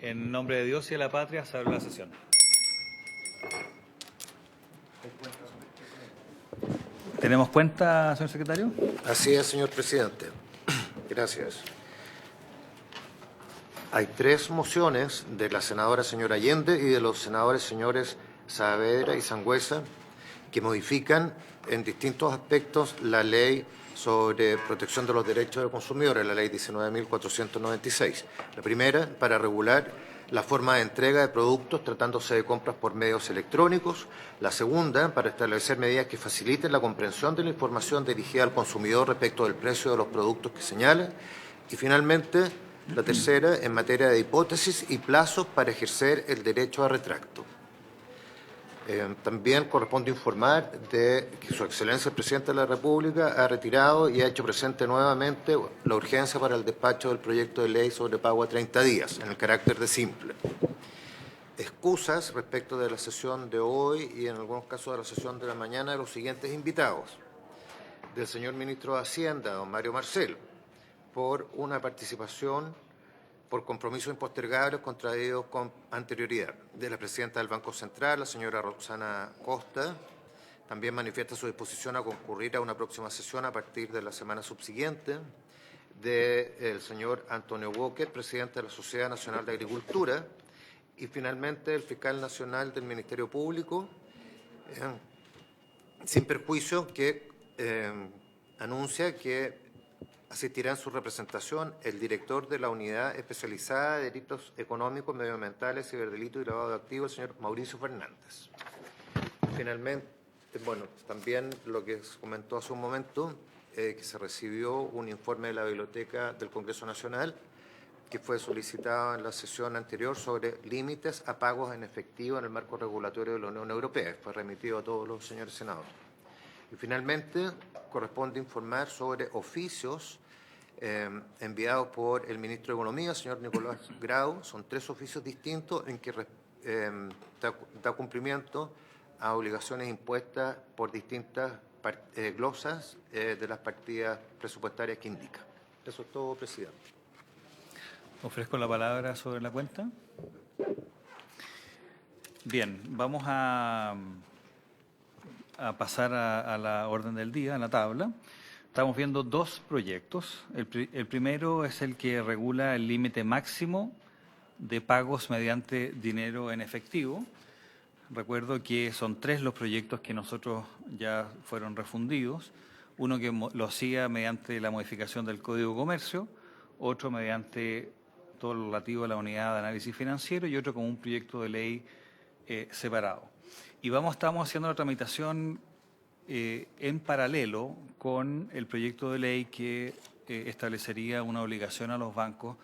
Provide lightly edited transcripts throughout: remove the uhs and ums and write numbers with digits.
En nombre de Dios y de la patria, se abre la sesión. ¿Tenemos cuenta, señor secretario? Así es, señor presidente. Gracias. Hay 3 mociones de la senadora señora Allende y de los senadores señores Saavedra y Sangüesa que modifican en distintos aspectos la ley sobre protección de los derechos de consumidores, la ley 19.496. La primera, para regular la forma de entrega de productos tratándose de compras por medios electrónicos. La segunda, para establecer medidas que faciliten la comprensión de la información dirigida al consumidor respecto del precio de los productos que señala. Y finalmente, la tercera, en materia de hipótesis y plazos para ejercer el derecho a retracto. También corresponde informar de que Su Excelencia el Presidente de la República ha retirado y ha hecho presente nuevamente la urgencia para el despacho del proyecto de ley sobre pago a 30 días, en el carácter de simple. Excusas respecto de la sesión de hoy y en algunos casos de la sesión de la mañana de los siguientes invitados. Del señor Ministro de Hacienda, don Mario Marcel, por una participación por compromisos impostergables contraídos con anterioridad. De la presidenta del Banco Central, la señora Roxana Costa, también manifiesta su disposición a concurrir a una próxima sesión a partir de la semana subsiguiente. Del señor Antonio Walker, presidente de la Sociedad Nacional de Agricultura. Y finalmente el fiscal nacional del Ministerio Público, sin perjuicio, que anuncia que asistirá en su representación el director de la Unidad Especializada de Delitos Económicos, Medioambientales, Ciberdelitos y Lavado de Activos, el señor Mauricio Fernández. Finalmente, también lo que se comentó hace un momento, que se recibió un informe de la Biblioteca del Congreso Nacional que fue solicitado en la sesión anterior sobre límites a pagos en efectivo en el marco regulatorio de la Unión Europea. Fue remitido a todos los señores senadores. Y finalmente, corresponde informar sobre oficios enviados por el Ministro de Economía, señor Nicolás Grau. Son 3 oficios distintos en que da cumplimiento a obligaciones impuestas por distintas glosas de las partidas presupuestarias que indica. Eso es todo, presidente. Ofrezco la palabra sobre la cuenta. Bien, vamos a pasar a la orden del día, a la tabla. Estamos viendo 2 proyectos. El primero es el que regula el límite máximo de pagos mediante dinero en efectivo. Recuerdo que son 3 los proyectos que nosotros ya fueron refundidos. Uno que lo hacía mediante la modificación del Código de Comercio, otro mediante todo lo relativo a la unidad de análisis financiero y otro como un proyecto de ley separado. Y estamos haciendo la tramitación en paralelo con el proyecto de ley que establecería una obligación a los bancos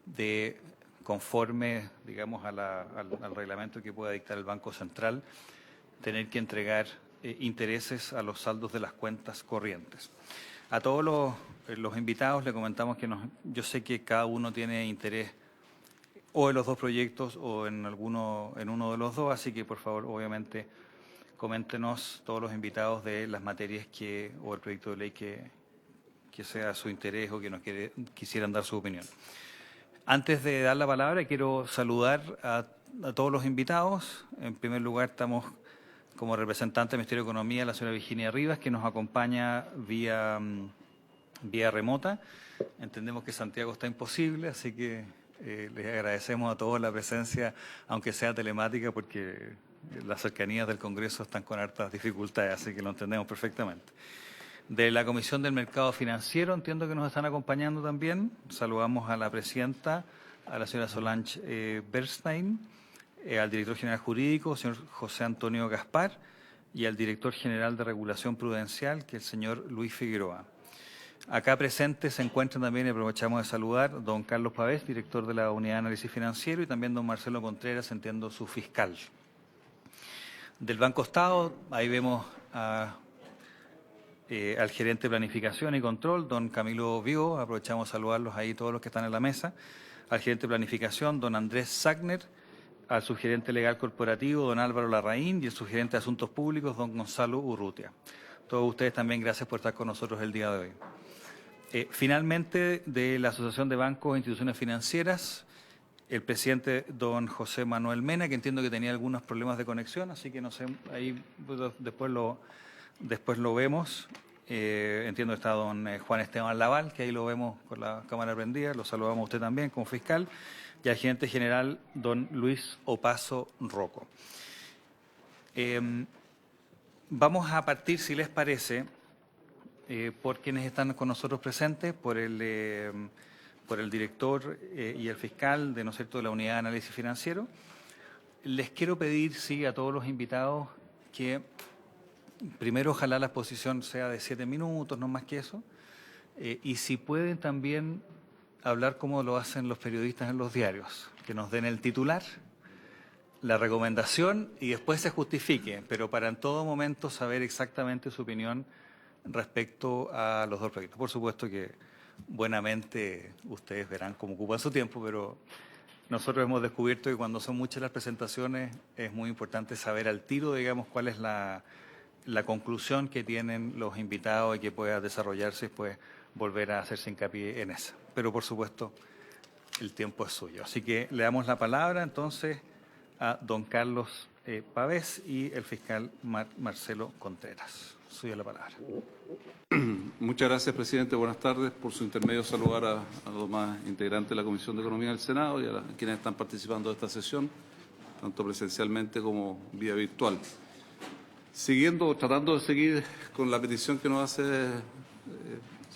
de, conforme, digamos, al reglamento que pueda dictar el Banco Central, tener que entregar intereses a los saldos de las cuentas corrientes. A todos los invitados le comentamos que yo sé que cada uno tiene interés o en los 2 proyectos o en uno de los 2, así que por favor, obviamente, coméntenos todos los invitados de las materias o el proyecto de ley que sea su interés o que nos quisieran dar su opinión. Antes de dar la palabra, quiero saludar a todos los invitados. En primer lugar, estamos como representante del Ministerio de Economía, la señora Virginia Rivas, que nos acompaña vía remota. Entendemos que Santiago está imposible, así que les agradecemos a todos la presencia, aunque sea telemática, porque las cercanías del Congreso están con hartas dificultades, así que lo entendemos perfectamente. De la Comisión del Mercado Financiero, entiendo que nos están acompañando también. Saludamos a la presidenta, a la señora Solange Bernstein, al director general jurídico, señor José Antonio Gaspar, y al director general de Regulación Prudencial, que es el señor Luis Figueroa. Acá presentes se encuentran también, y aprovechamos de saludar, don Carlos Pavés, director de la Unidad de Análisis Financiero, y también don Marcelo Contreras, entiendo, su fiscal. Del Banco Estado, ahí vemos al gerente de Planificación y Control, don Camilo Vigo, aprovechamos de saludarlos ahí todos los que están en la mesa, al gerente de Planificación, don Andrés Sagner, al subgerente legal corporativo, don Álvaro Larraín, y el subgerente de Asuntos Públicos, don Gonzalo Urrutia. Todos ustedes también, gracias por estar con nosotros el día de hoy. Finalmente, de la Asociación de Bancos e Instituciones Financieras, el presidente don José Manuel Mena, que entiendo que tenía algunos problemas de conexión, así que no sé, ahí después lo vemos. Entiendo que está don Juan Esteban Laval, que ahí lo vemos con la cámara prendida, lo saludamos a usted también como fiscal, y al gerente general don Luis Opaso Rocco. Vamos a partir, si les parece, por quienes están con nosotros presentes, por el director y el fiscal de, ¿no es cierto?, de la Unidad de Análisis Financiero. Les quiero pedir, sí, a todos los invitados que primero ojalá la exposición sea de 7 minutos, no más que eso, y si pueden también hablar como lo hacen los periodistas en los diarios, que nos den el titular, la recomendación y después se justifique, pero para en todo momento saber exactamente su opinión respecto a los dos proyectos. Por supuesto que buenamente ustedes verán cómo ocupan su tiempo, pero nosotros hemos descubierto que cuando son muchas las presentaciones es muy importante saber al tiro, digamos, cuál es la conclusión que tienen los invitados y que pueda desarrollarse y después volver a hacerse hincapié en esa. Pero por supuesto el tiempo es suyo. Así que le damos la palabra entonces a don Carlos Pavés y el fiscal Marcelo Contreras. Suya la palabra. Muchas gracias, presidente. Buenas tardes. Por su intermedio, saludar a los demás integrantes de la Comisión de Economía del Senado y a quienes están participando de esta sesión, tanto presencialmente como vía virtual. Tratando de seguir con la petición que nos hace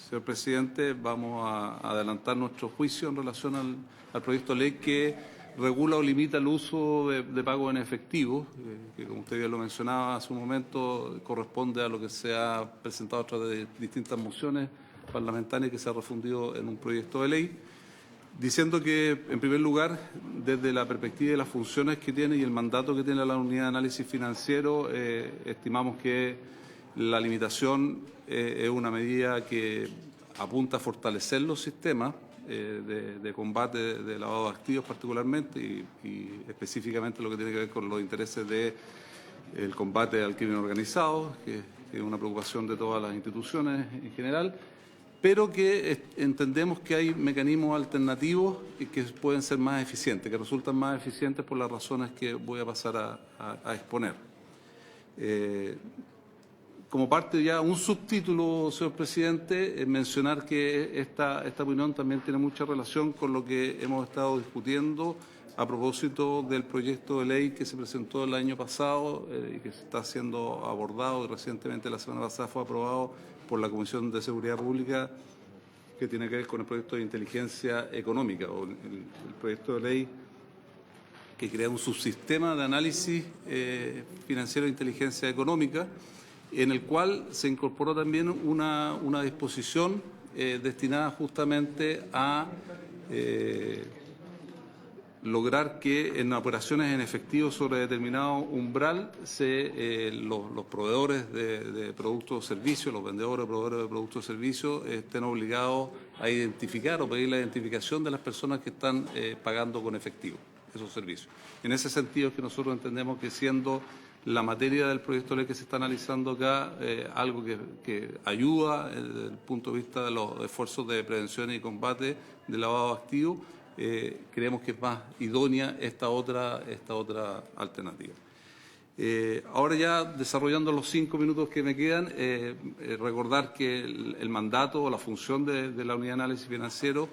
señor presidente, vamos a adelantar nuestro juicio en relación al proyecto de ley que regula o limita el uso de pago en efectivo, que como usted ya lo mencionaba hace un momento, corresponde a lo que se ha presentado a través de distintas mociones parlamentarias que se ha refundido en un proyecto de ley, diciendo que, en primer lugar, desde la perspectiva de las funciones que tiene y el mandato que tiene la Unidad de Análisis Financiero, estimamos que la limitación es una medida que apunta a fortalecer los sistemas de combate de lavado de activos particularmente y específicamente lo que tiene que ver con los intereses del combate al crimen organizado, que es una preocupación de todas las instituciones en general, pero que entendemos que hay mecanismos alternativos y que pueden ser más eficientes, que resultan más eficientes por las razones que voy a pasar a exponer. Como parte ya un subtítulo, señor presidente, mencionar que esta opinión también tiene mucha relación con lo que hemos estado discutiendo a propósito del proyecto de ley que se presentó el año pasado y que se está siendo abordado y recientemente la semana pasada fue aprobado por la Comisión de Seguridad Pública, que tiene que ver con el proyecto de inteligencia económica o el proyecto de ley que crea un subsistema de análisis financiero de inteligencia económica, en el cual se incorporó también una disposición destinada justamente a lograr que en operaciones en efectivo sobre determinado umbral los proveedores de productos o servicios, los vendedores o proveedores de productos o servicios estén obligados a identificar o pedir la identificación de las personas que están pagando con efectivo esos servicios. En ese sentido es que nosotros entendemos que siendo la materia del proyecto de ley que se está analizando acá, algo que ayuda desde el punto de vista de los esfuerzos de prevención y combate del lavado de activos, creemos que es más idónea esta otra alternativa. Ahora ya desarrollando los 5 minutos que me quedan, recordar que el mandato o la función de la Unidad de Análisis Financiero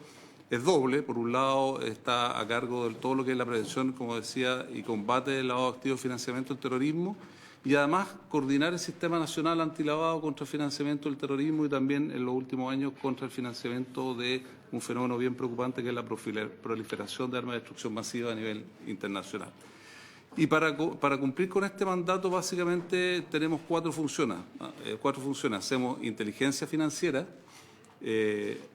es doble. Por un lado está a cargo de todo lo que es la prevención, como decía, y combate del lavado de activos, financiamiento del terrorismo, y además coordinar el Sistema Nacional Antilavado contra el financiamiento del terrorismo y también en los últimos años contra el financiamiento de un fenómeno bien preocupante que es la proliferación de armas de destrucción masiva a nivel internacional. Y para cumplir con este mandato básicamente tenemos 4 funciones. Hacemos inteligencia financiera,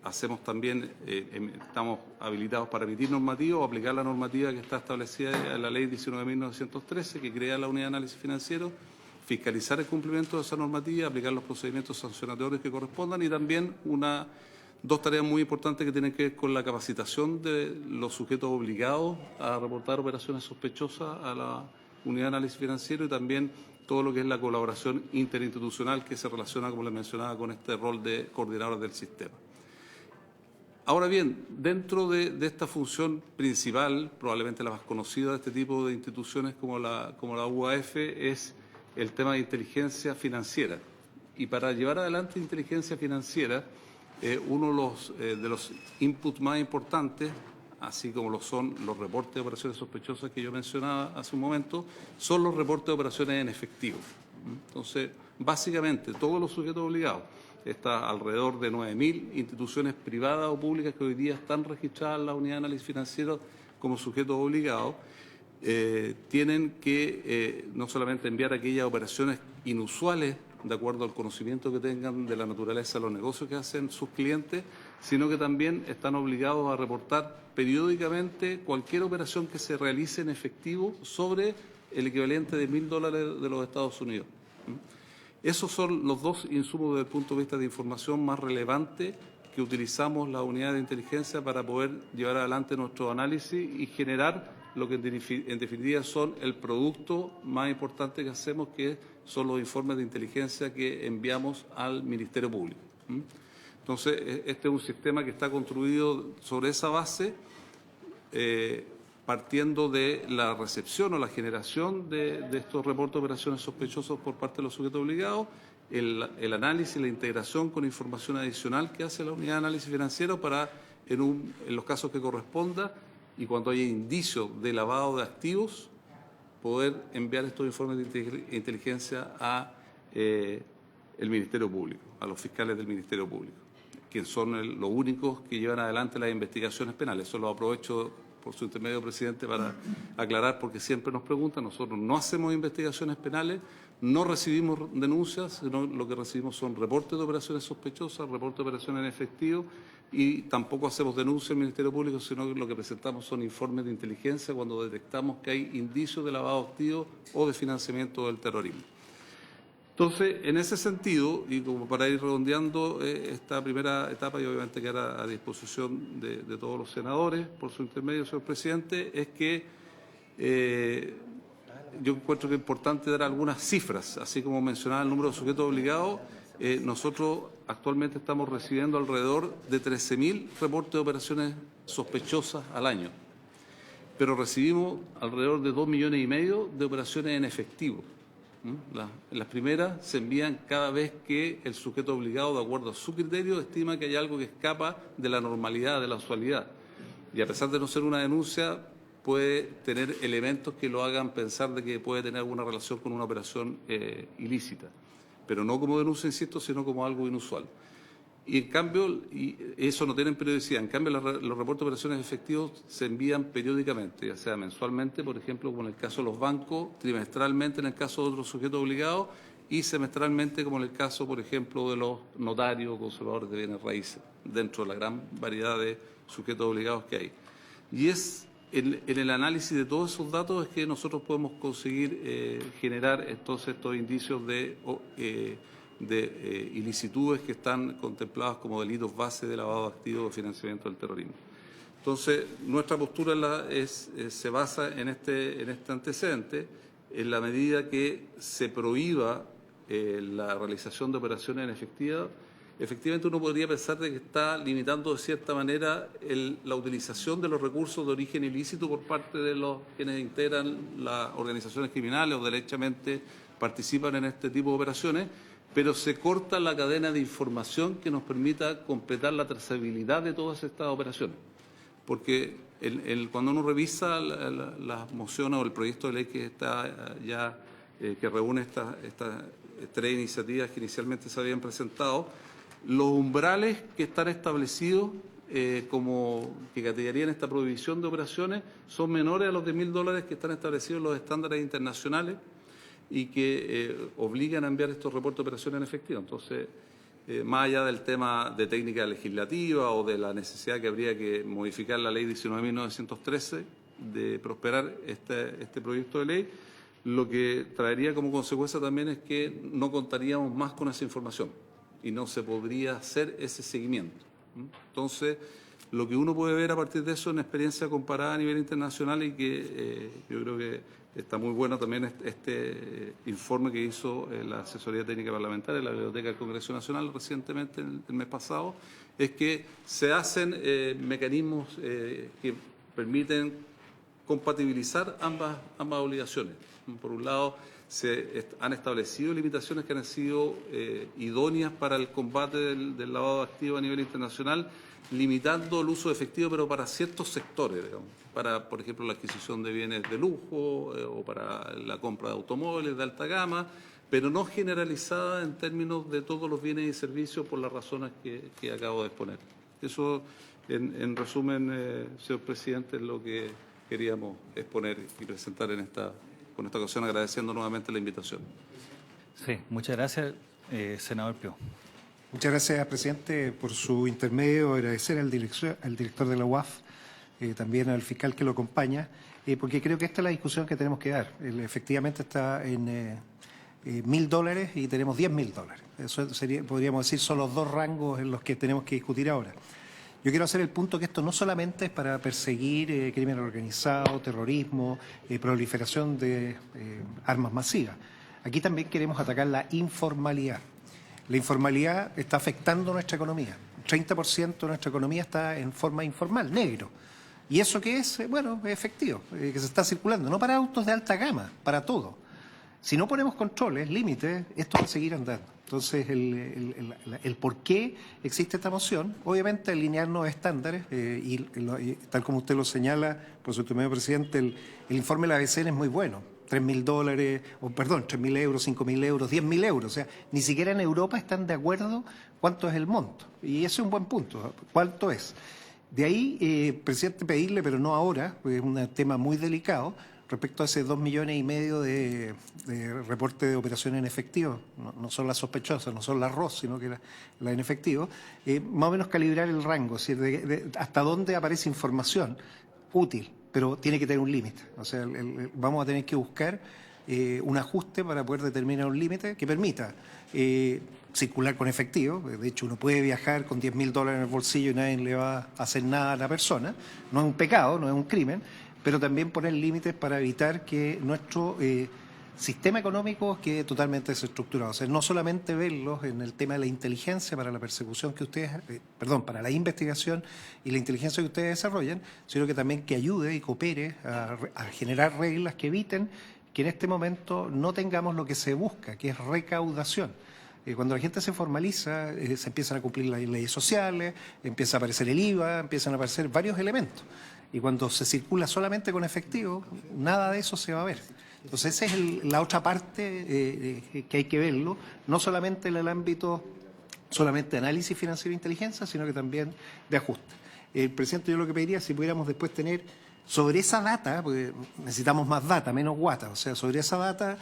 hacemos también, estamos habilitados para emitir normativa o aplicar la normativa que está establecida en la Ley 19.913, que crea la Unidad de Análisis Financiero, fiscalizar el cumplimiento de esa normativa, aplicar los procedimientos sancionatorios que correspondan y también 2 tareas muy importantes que tienen que ver con la capacitación de los sujetos obligados a reportar operaciones sospechosas a la Unidad de Análisis Financiero y también todo lo que es la colaboración interinstitucional que se relaciona, como les mencionaba, con este rol de coordinadores del sistema. Ahora bien, dentro de esta función principal, probablemente la más conocida de este tipo de instituciones como la UAF, es el tema de inteligencia financiera. Y para llevar adelante inteligencia financiera, uno de los inputs más importantes, así como lo son los reportes de operaciones sospechosas que yo mencionaba hace un momento, son los reportes de operaciones en efectivo. Entonces, básicamente, todos los sujetos obligados, está alrededor de 9.000 instituciones privadas o públicas que hoy día están registradas en la unidad de análisis financiero como sujetos obligados, tienen que no solamente enviar aquellas operaciones inusuales de acuerdo al conocimiento que tengan de la naturaleza de los negocios que hacen sus clientes, sino que también están obligados a reportar periódicamente cualquier operación que se realice en efectivo sobre el equivalente de $1.000 de los Estados Unidos. Esos son los dos insumos desde el punto de vista de información más relevantes que utilizamos las unidades de inteligencia para poder llevar adelante nuestro análisis y generar lo que en definitiva son el producto más importante que hacemos, que son los informes de inteligencia que enviamos al Ministerio Público. Entonces, este es un sistema que está construido sobre esa base, partiendo de la recepción o la generación de estos reportes de operaciones sospechosas por parte de los sujetos obligados, el análisis, la integración con información adicional que hace la unidad de análisis financiero para, en los casos que corresponda y cuando haya indicios de lavado de activos, poder enviar estos informes de inteligencia a el Ministerio Público, a los fiscales del Ministerio Público, que son los únicos que llevan adelante las investigaciones penales. Eso lo aprovecho por su intermedio, presidente, para aclarar, porque siempre nos preguntan. Nosotros no hacemos investigaciones penales, no recibimos denuncias, sino lo que recibimos son reportes de operaciones sospechosas, reportes de operaciones en efectivo, y tampoco hacemos denuncias al Ministerio Público, sino que lo que presentamos son informes de inteligencia cuando detectamos que hay indicios de lavado de activos o de financiamiento del terrorismo. Entonces, en ese sentido, y como para ir redondeando esta primera etapa, y obviamente quedará a disposición de todos los senadores, por su intermedio, señor presidente, es que yo encuentro que es importante dar algunas cifras, así como mencionaba el número de sujetos obligados. Nosotros actualmente estamos recibiendo alrededor de 13.000 reportes de operaciones sospechosas al año, pero recibimos alrededor de 2,5 millones de operaciones en efectivo. Las primeras se envían cada vez que el sujeto obligado, de acuerdo a su criterio, estima que hay algo que escapa de la normalidad, de la usualidad. Y a pesar de no ser una denuncia, puede tener elementos que lo hagan pensar de que puede tener alguna relación con una operación ilícita. Pero no como denuncia, insisto, sino como algo inusual. Y en cambio, y eso no tiene periodicidad, en cambio los reportes de operaciones efectivos se envían periódicamente, ya sea mensualmente, por ejemplo, como en el caso de los bancos, trimestralmente en el caso de otros sujetos obligados y semestralmente como en el caso, por ejemplo, de los notarios o conservadores de bienes raíces, dentro de la gran variedad de sujetos obligados que hay. Y es en el análisis de todos esos datos es que nosotros podemos conseguir generar entonces estos indicios de ilicitudes que están contempladas como delitos base de lavado de activos o financiamiento del terrorismo. Entonces, nuestra postura se basa en este antecedente, en la medida que se prohíba la realización de operaciones en efectivo. Efectivamente, uno podría pensar de que está limitando de cierta manera la utilización de los recursos de origen ilícito por parte de los quienes integran las organizaciones criminales o derechamente participan en este tipo de operaciones, pero se corta la cadena de información que nos permita completar la trazabilidad de todas estas operaciones. Porque cuando uno revisa las mociones o el proyecto de ley que está ya, que reúne estas tres iniciativas que inicialmente se habían presentado, los umbrales que están establecidos que categorían esta prohibición de operaciones son menores a los de $1.000 que están establecidos en los estándares internacionales y que obligan a enviar estos reportes de operaciones en efectivo. Entonces, más allá del tema de técnica legislativa o de la necesidad que habría que modificar la ley 19.913 de prosperar este proyecto de ley, lo que traería como consecuencia también es que no contaríamos más con esa información y no se podría hacer ese seguimiento. Entonces, lo que uno puede ver a partir de eso en experiencia comparada a nivel internacional y que yo creo que está muy bueno también este informe que hizo la Asesoría Técnica Parlamentaria, la Biblioteca del Congreso Nacional recientemente, el mes pasado, es que se hacen mecanismos que permiten compatibilizar ambas obligaciones. Por un lado, se han establecido limitaciones que han sido idóneas para el combate del lavado de activos a nivel internacional, limitando el uso de efectivo, pero para ciertos sectores, digamos, para, por ejemplo, la adquisición de bienes de lujo o para la compra de automóviles de alta gama, pero no generalizada en términos de todos los bienes y servicios por las razones que acabo de exponer. Eso, en resumen, señor presidente, es lo que queríamos exponer y presentar con esta ocasión, agradeciendo nuevamente la invitación. Sí, muchas gracias, senador Pio. Muchas gracias, presidente, por su intermedio. Agradecer al director de la UAF, también al fiscal que lo acompaña, porque creo que esta es la discusión que tenemos que dar. Efectivamente está en $1.000 y tenemos $10.000. Eso sería, podríamos decir, son los dos rangos en los que tenemos que discutir ahora. Yo quiero hacer el punto que esto no solamente es para perseguir crimen organizado, terrorismo, proliferación de armas masivas. Aquí también queremos atacar la informalidad. La informalidad está afectando nuestra economía. 30% de nuestra economía está en forma informal, negro. ¿Y eso qué es? Bueno, es efectivo, que se está circulando, no para autos de alta gama, para todo. Si no ponemos controles, límites, esto va a seguir andando. Entonces, el por qué existe esta moción, obviamente alinearnos a estándares, y tal como usted lo señala, por su intermedio, presidente, el informe de la BCN es muy bueno. $3.000, o perdón, 3.000 euros, 5.000 euros, 10.000 euros. O sea, ni siquiera en Europa están de acuerdo cuánto es el monto. Y ese es un buen punto. ¿Cuánto es? De ahí, presidente, pedirle, pero no ahora, porque es un tema muy delicado, respecto a ese 2,5 millones de reporte de operaciones en efectivo, no son las sospechosas, no son las ROS, sino que la en efectivo, más o menos calibrar el rango, es decir, hasta dónde aparece información útil, pero tiene que tener un límite. O sea, vamos a tener que buscar un ajuste para poder determinar un límite que permita circular con efectivo. De hecho, uno puede viajar con $10.000 en el bolsillo y nadie le va a hacer nada a la persona. No es un pecado, no es un crimen, pero también poner límites para evitar que nuestro sistema económico quede totalmente desestructurado. O sea, no solamente verlos en el tema de la inteligencia para la persecución que ustedes, para la investigación y la inteligencia que ustedes desarrollan, sino que también que ayude y coopere a generar reglas que eviten que en este momento no tengamos lo que se busca, que es recaudación. Cuando la gente se formaliza, se empiezan a cumplir las leyes sociales, empieza a aparecer el IVA, empiezan a aparecer varios elementos. Y cuando se circula solamente con efectivo, nada de eso se va a ver. Entonces, esa es la otra parte que hay que verlo, no solamente en el ámbito solamente de análisis financiero e inteligencia, sino que también de ajuste. Presidente, yo lo que pediría, si pudiéramos después tener sobre esa data, porque necesitamos más data, menos guata, o sea, sobre esa data,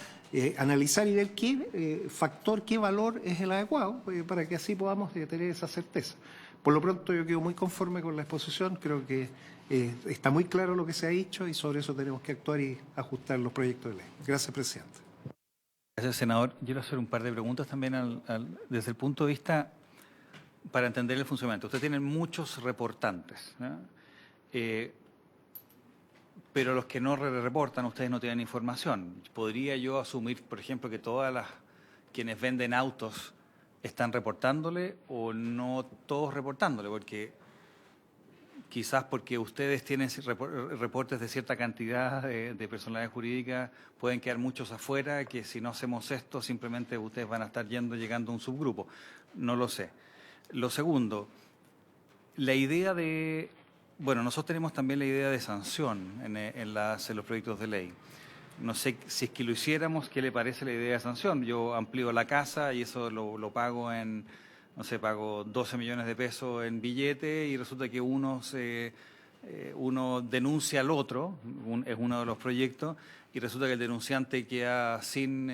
analizar y ver qué factor, qué valor es el adecuado, para que así podamos tener esa certeza. Por lo pronto, yo quedo muy conforme con la exposición, creo que está muy claro lo que se ha dicho y sobre eso tenemos que actuar y ajustar los proyectos de ley. Gracias, presidente. Gracias, senador. Yo quiero hacer un par de preguntas también desde el punto de vista para entender el funcionamiento. Usted tiene muchos reportantes, ¿no? Pero los que no reportan, ustedes no tienen información. ¿Podría yo asumir, por ejemplo, que quienes venden autos están reportándole o no todos reportándole? Quizás porque ustedes tienen reportes de cierta cantidad de personalidades jurídicas, pueden quedar muchos afuera, que si no hacemos esto, simplemente ustedes van a estar llegando a un subgrupo. No lo sé. Lo segundo, la idea de... Bueno, nosotros tenemos también la idea de sanción en los proyectos de ley. No sé si es que lo hiciéramos, ¿qué le parece la idea de sanción? Yo amplío la casa y eso lo pago pago 12 millones de pesos en billete y resulta que uno denuncia al otro, es uno de los proyectos, y resulta que el denunciante queda sin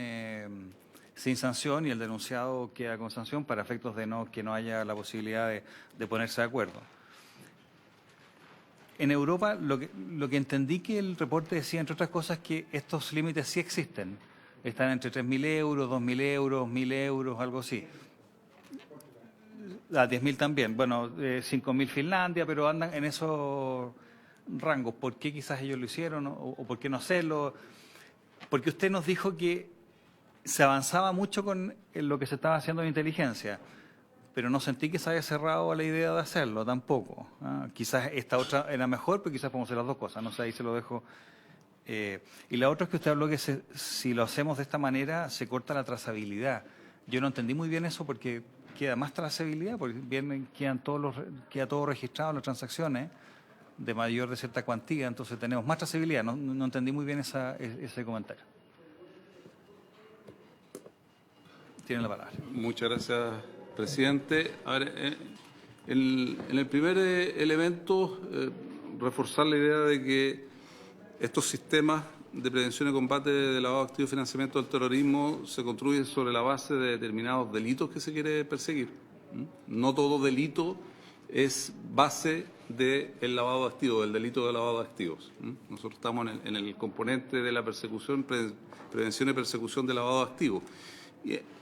sanción y el denunciado queda con sanción para efectos de que no haya la posibilidad de ponerse de acuerdo. En Europa, lo que entendí que el reporte decía, entre otras cosas, que estos límites sí existen. Están entre 3.000 euros, 2.000 euros, 1.000 euros, algo así. 10.000 también. Bueno, 5.000 Finlandia, pero andan en esos rangos. ¿Por qué quizás ellos lo hicieron o por qué no hacerlo? Porque usted nos dijo que se avanzaba mucho con lo que se estaba haciendo en inteligencia, pero no sentí que se haya cerrado a la idea de hacerlo tampoco. Quizás esta otra era mejor, pero quizás podemos hacer las dos cosas, no sé, ahí se lo dejo. Y la otra es que usted habló que si lo hacemos de esta manera se corta la trazabilidad. Yo no entendí muy bien eso porque queda más trazabilidad, porque queda todo registrado en las transacciones de mayor de cierta cuantía, entonces tenemos más trazabilidad. No entendí muy bien ese comentario. Tienen la palabra. Muchas gracias, presidente. A ver, en el primer elemento, reforzar la idea de que estos sistemas de prevención y combate de lavado de activos y financiamiento del terrorismo se construyen sobre la base de determinados delitos que se quiere perseguir. No todo delito es base del lavado de activos, del delito de lavado de activos. Nosotros estamos en el componente de la persecución, prevención y persecución de lavado de activos.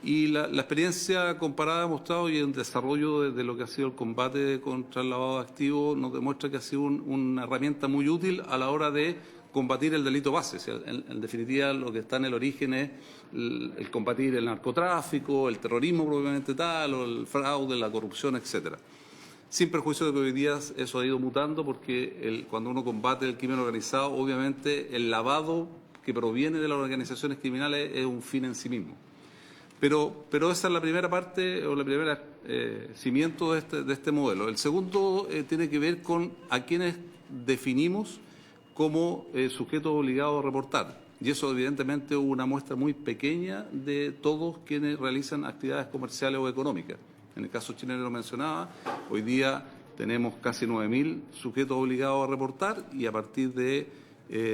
Y la experiencia comparada ha mostrado, y el desarrollo de lo que ha sido el combate contra el lavado de activos nos demuestra que ha sido una herramienta muy útil a la hora de combatir el delito base. O sea, en definitiva, lo que está en el origen es el combatir el narcotráfico, el terrorismo propiamente tal, o el fraude, la corrupción, etcétera. Sin perjuicio de que hoy día eso ha ido mutando, porque cuando uno combate el crimen organizado, obviamente el lavado que proviene de las organizaciones criminales es un fin en sí mismo. Pero esa es la primera parte o la primera cimiento de este modelo. El segundo tiene que ver con a quienes definimos como sujetos obligados a reportar. Y eso evidentemente es una muestra muy pequeña de todos quienes realizan actividades comerciales o económicas. En el caso chileno lo mencionaba, hoy día tenemos casi 9.000 sujetos obligados a reportar, y a partir de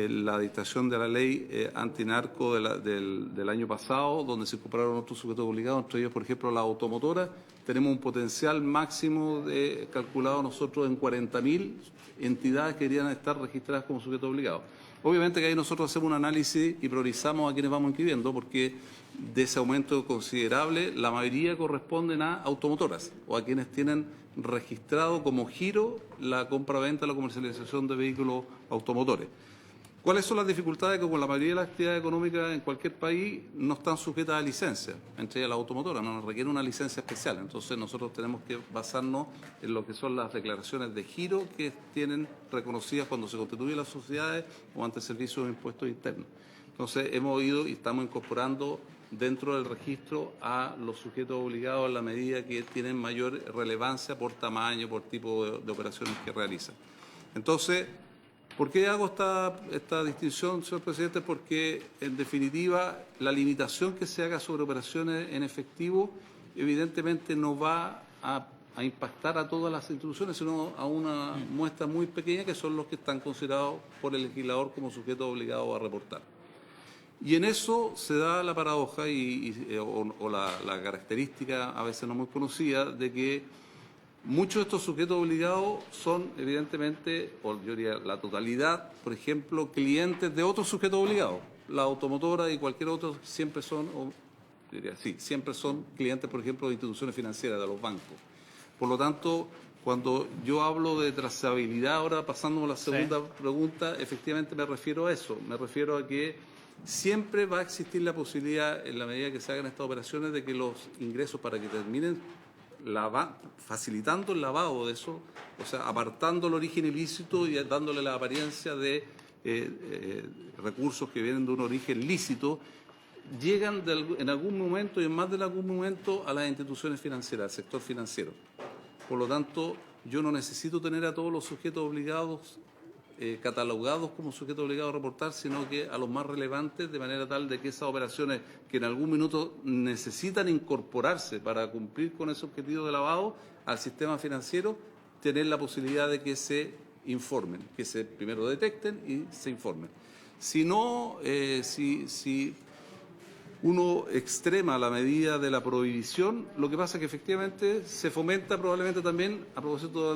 la dictación de la ley antinarco del año pasado, donde se incorporaron otros sujetos obligados, entre ellos, por ejemplo, la automotora, tenemos un potencial máximo calculado nosotros en 40.000 entidades que deberían estar registradas como sujetos obligados. Obviamente que ahí nosotros hacemos un análisis y priorizamos a quienes vamos inscribiendo, porque de ese aumento considerable, la mayoría corresponden a automotoras o a quienes tienen registrado como giro la compra-venta, la comercialización de vehículos automotores. ¿Cuáles son las dificultades? Que con la mayoría de las actividades económicas en cualquier país no están sujetas a licencia, entre ellas las automotoras, no nos requiere una licencia especial. Entonces nosotros tenemos que basarnos en lo que son las declaraciones de giro que tienen reconocidas cuando se constituyen las sociedades o ante el servicio de impuestos internos. Entonces hemos ido y estamos incorporando dentro del registro a los sujetos obligados en la medida que tienen mayor relevancia por tamaño, por tipo de operaciones que realizan. Entonces, ¿por qué hago esta distinción, señor presidente? Porque, en definitiva, la limitación que se haga sobre operaciones en efectivo evidentemente no va a impactar a todas las instituciones, sino a una muestra muy pequeña, que son los que están considerados por el legislador como sujetos obligados a reportar. Y en eso se da la paradoja o la característica, a veces no muy conocida, de que muchos de estos sujetos obligados son, evidentemente, o yo diría la totalidad, por ejemplo, clientes de otros sujetos obligados. La automotora y cualquier otro siempre son, siempre son clientes, por ejemplo, de instituciones financieras, de los bancos. Por lo tanto, cuando yo hablo de trazabilidad, ahora pasándome a la segunda pregunta, efectivamente me refiero a eso. Me refiero a que siempre va a existir la posibilidad, en la medida que se hagan estas operaciones, de que los ingresos, para que terminen facilitando el lavado de eso, o sea, apartando el origen ilícito y dándole la apariencia de recursos que vienen de un origen lícito, llegan en algún momento y en más de algún momento a las instituciones financieras, al sector financiero. Por lo tanto, yo no necesito tener a todos los sujetos obligados catalogados como sujetos obligados a reportar, sino que a los más relevantes, de manera tal de que esas operaciones que en algún minuto necesitan incorporarse para cumplir con ese objetivo de lavado al sistema financiero, tener la posibilidad de que se informen, que se primero detecten y se informen. Si no, si uno extrema la medida de la prohibición, lo que pasa es que efectivamente se fomenta probablemente también, a propósito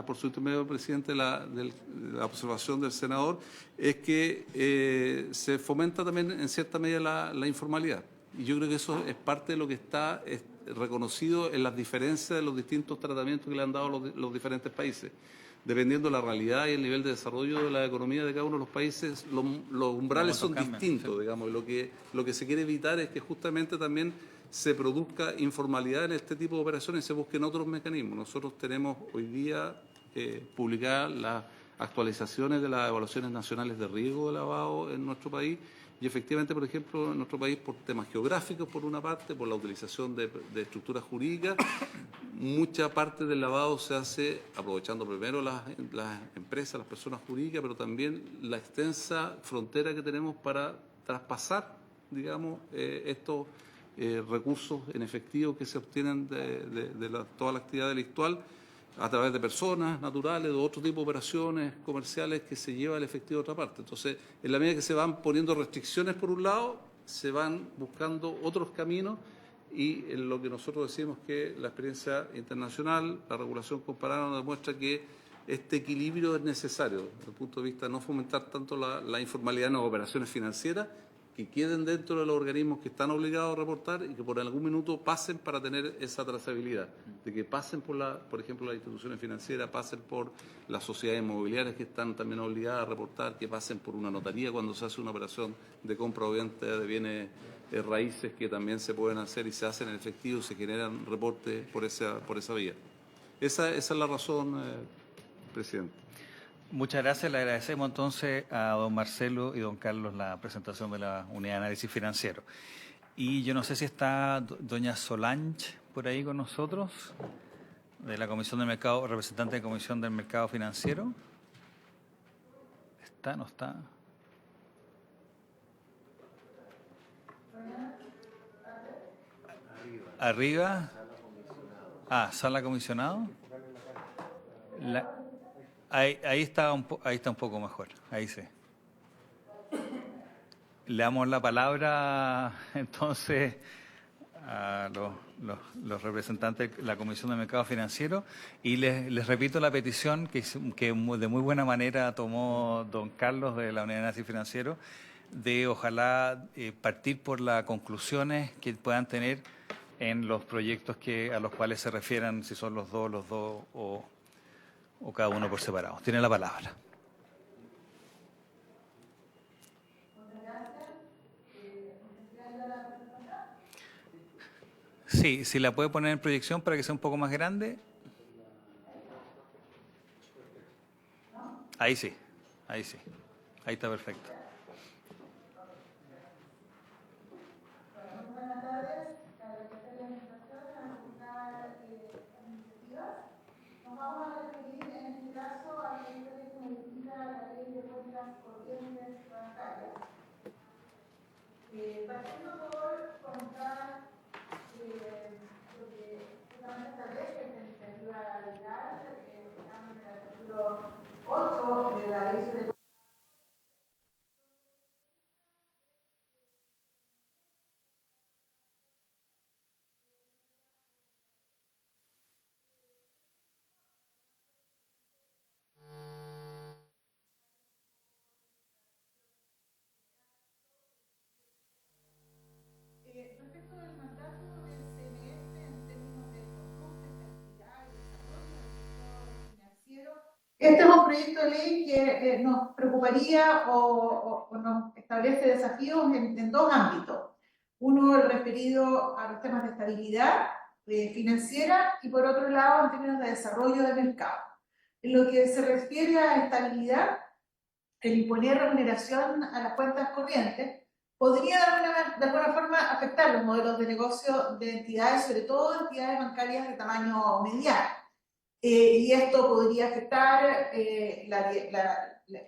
por su intermedio, presidente, de la observación del senador, es que se fomenta también en cierta medida la informalidad. Y yo creo que eso es parte de lo que está reconocido en las diferencias de los distintos tratamientos que le han dado los diferentes países. Dependiendo de la realidad y el nivel de desarrollo de la economía de cada uno de los países, los umbrales son distintos, digamos. Lo que se quiere evitar es que justamente también se produzca informalidad en este tipo de operaciones y se busquen otros mecanismos. Nosotros tenemos hoy día publicadas las actualizaciones de las evaluaciones nacionales de riesgo de lavado en nuestro país y efectivamente, por ejemplo, en nuestro país por temas geográficos, por una parte, por la utilización de estructuras jurídicas, mucha parte del lavado se hace aprovechando primero las empresas, las personas jurídicas, pero también la extensa frontera que tenemos para traspasar, digamos, estos recursos en efectivo que se obtienen de toda la actividad delictual a través de personas naturales o otro tipo de operaciones comerciales que se lleva el efectivo de otra parte. Entonces, en la medida que se van poniendo restricciones por un lado, se van buscando otros caminos y en lo que nosotros decimos que la experiencia internacional, la regulación comparada nos demuestra que este equilibrio es necesario desde el punto de vista de no fomentar tanto la informalidad en las operaciones financieras, que queden dentro de los organismos que están obligados a reportar y que por algún minuto pasen para tener esa trazabilidad, de que pasen por ejemplo, las instituciones financieras, pasen por las sociedades inmobiliarias que están también obligadas a reportar, que pasen por una notaría cuando se hace una operación de compra o venta de bienes raíces que también se pueden hacer y se hacen en efectivo y se generan reportes por esa vía. Esa es la razón, presidente. Muchas gracias. Le agradecemos entonces a don Marcelo y don Carlos la presentación de la unidad de análisis financiero. Y yo no sé si está doña Solange por ahí con nosotros, de la Comisión del Mercado, representante de Comisión del Mercado Financiero. ¿Está? ¿No está? Arriba. Sala comisionado. Ahí está un poco mejor, ahí sí. Le damos la palabra entonces a los representantes de la Comisión de Mercado Financiero y les repito la petición que de muy buena manera tomó don Carlos de la Unidad de Análisis Financiero, de ojalá partir por las conclusiones que puedan tener en los proyectos a los cuales se refieran, si son los dos o cada uno por separado. Tiene la palabra. Sí, si la puede poner en proyección para que sea un poco más grande. Ahí sí, ahí sí. Ahí está perfecto. Buenas tardes, a la Secretaría de Administración, a la Secretaría de Iniciativas. Nos vamos a referir en este caso a la ley que modifica la ley de cuentas corrientes bancarias. Partiendo por comentar lo que justamente establece esta iniciativa legal, estamos en el artículo 8 de la ley de respecto del mandato del CMF en términos de control, estabilidad y desarrollo del sector financiero, este es un proyecto de ley que nos preocuparía o nos establece desafíos en dos ámbitos. Uno, el referido a los temas de estabilidad financiera y por otro lado, en términos de desarrollo de mercado. En lo que se refiere a estabilidad, el imponer remuneración a las cuentas corrientes podría de alguna forma afectar los modelos de negocio de entidades, sobre todo entidades bancarias de tamaño mediano. Y esto podría afectar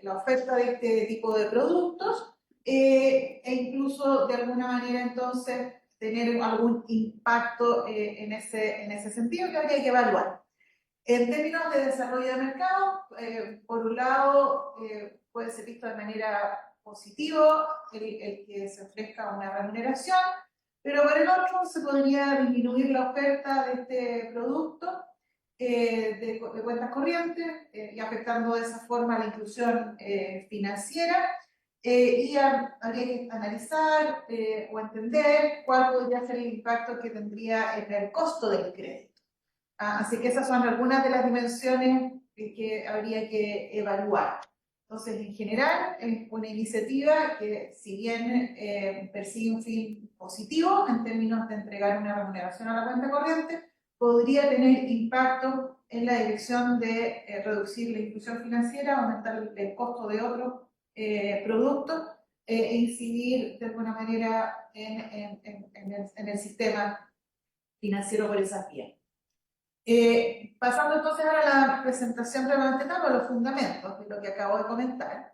la oferta de este tipo de productos e incluso de alguna manera entonces tener algún impacto en ese sentido que habría que evaluar. En términos de desarrollo de mercado, por un lado puede ser visto de manera positiva el que se ofrezca una remuneración, pero por el otro se podría disminuir la oferta de este producto de cuentas corrientes y afectando de esa forma la inclusión financiera y habría que analizar o entender cuál podría ser el impacto que tendría en el costo del crédito. Así que esas son algunas de las dimensiones que habría que evaluar. Entonces, en general, es una iniciativa que, si bien persigue un fin positivo en términos de entregar una remuneración a la cuenta corriente, podría tener impacto en la dirección de reducir la inclusión financiera, aumentar el costo de otros productos e incidir de alguna manera en el sistema financiero por esas vías. Pasando entonces ahora a la presentación realmente a los fundamentos de lo que acabo de comentar.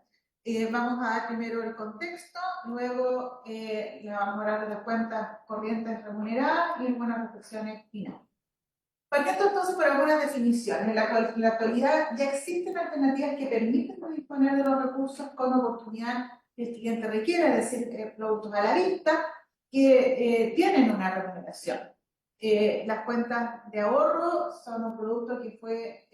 Vamos a dar primero el contexto, luego le vamos a hablar de las cuentas corrientes remuneradas y algunas reflexiones finales. Partiendo entonces por algunas definiciones, en la actualidad ya existen alternativas que permiten disponer de los recursos con oportunidad que el cliente requiere, es decir, productos a la vista que tienen una remuneración. Las cuentas de ahorro son un producto que fue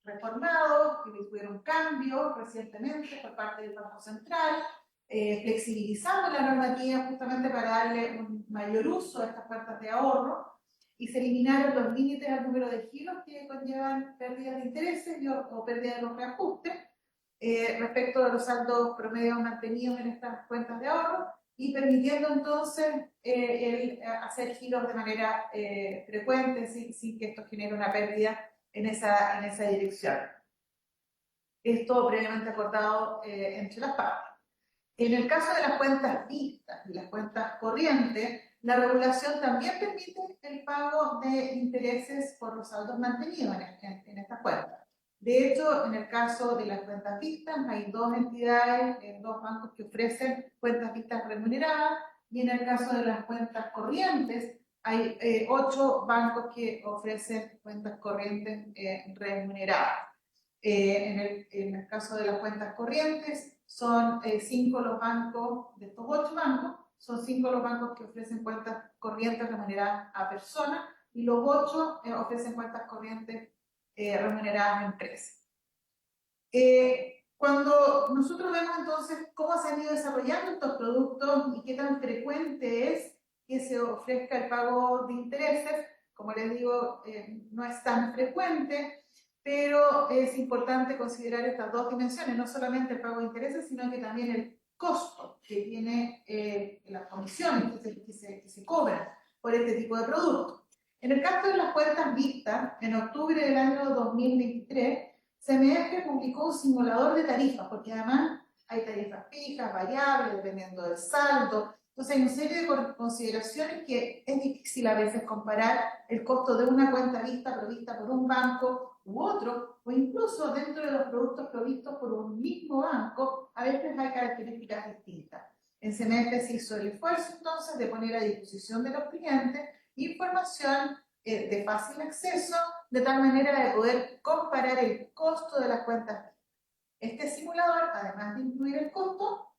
reformado, que tuvieron cambios recientemente por parte del Banco Central, flexibilizando la normativa justamente para darle un mayor uso a estas cuentas de ahorro, y se eliminaron los límites al número de giros que conllevan pérdidas de intereses o pérdidas de los reajustes respecto de los saldos promedios mantenidos en estas cuentas de ahorro, y permitiendo entonces el hacer giros de manera frecuente sin que esto genere una pérdida en esa dirección. Esto previamente acordado entre las partes. En el caso de las cuentas vistas y las cuentas corrientes, la regulación también permite el pago de intereses por los saldos mantenidos en estas cuentas. De hecho, en el caso de las cuentas vistas, hay dos entidades, dos bancos que ofrecen cuentas vistas remuneradas, y en el caso de las cuentas corrientes, hay 8 bancos que ofrecen cuentas corrientes remuneradas. En el caso de las cuentas corrientes, son 5 los bancos, de estos 8 bancos, son 5 los bancos que ofrecen cuentas corrientes remuneradas a personas, y los 8 ofrecen cuentas corrientes remuneradas a empresas. Cuando nosotros vemos entonces cómo se han ido desarrollando estos productos y qué tan frecuente es que se ofrezca el pago de intereses, como les digo, no es tan frecuente, pero es importante considerar estas dos dimensiones, no solamente el pago de intereses, sino que también el costo que tiene las comisiones que se cobran por este tipo de productos. En el caso de las cuentas vistas, en octubre del año 2023, CMF publicó un simulador de tarifas, porque además hay tarifas fijas, variables, dependiendo del saldo. Entonces hay una serie de consideraciones que es difícil a veces comparar el costo de una cuenta vista provista por un banco u otro, o incluso dentro de los productos provistos por un mismo banco, a veces hay características distintas. En CMF se hizo el esfuerzo entonces de poner a disposición de los clientes información de fácil acceso, de tal manera de poder comparar el costo de las cuentas. Este simulador, además de incluir el costo,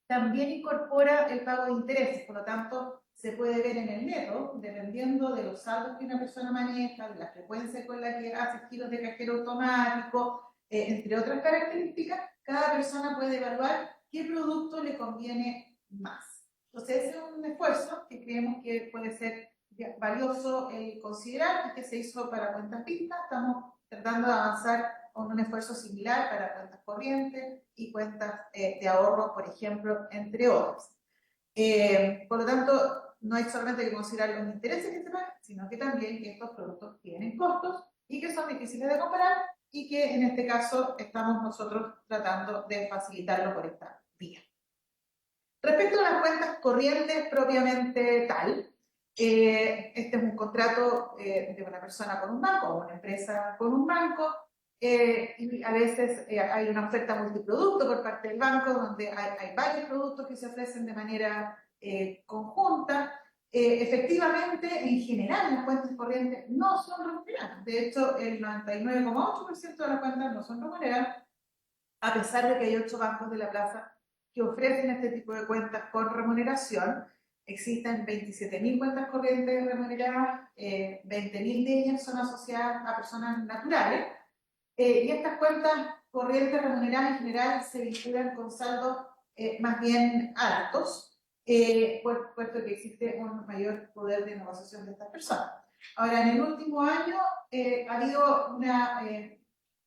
también incorpora el pago de intereses, por lo tanto, se puede ver en el método, dependiendo de los saldos que una persona maneja, de la frecuencia con la que hace giros de cajero automático, entre otras características, cada persona puede evaluar qué producto le conviene más. Entonces, ese es un esfuerzo que creemos que puede ser valioso considerar, y que se hizo para cuentas vistas. Estamos tratando de avanzar con un esfuerzo similar para cuentas corrientes y cuentas de ahorro, por ejemplo, entre otras. Por lo tanto, no hay solamente que considerar los intereses que se pagan, sino que también que estos productos tienen costos y que son difíciles de comparar, y que en este caso estamos nosotros tratando de facilitarlo por esta vía. Respecto a las cuentas corrientes propiamente tal, este es un contrato de una persona con un banco o una empresa con un banco, y a veces hay una oferta multiproducto por parte del banco, donde hay varios productos que se ofrecen de manera conjunta. Efectivamente, en general, las cuentas corrientes no son remuneradas. De hecho, el 99,8% de las cuentas no son remuneradas, a pesar de que hay 8 bancos de la plaza que ofrecen este tipo de cuentas con remuneración. Existen 27.000 cuentas corrientes remuneradas, 20.000 de ellas son asociadas a personas naturales, y estas cuentas corrientes remuneradas en general se vinculan con saldos más bien altos, puesto que existe un mayor poder de negociación de estas personas. Ahora, en el último año ha habido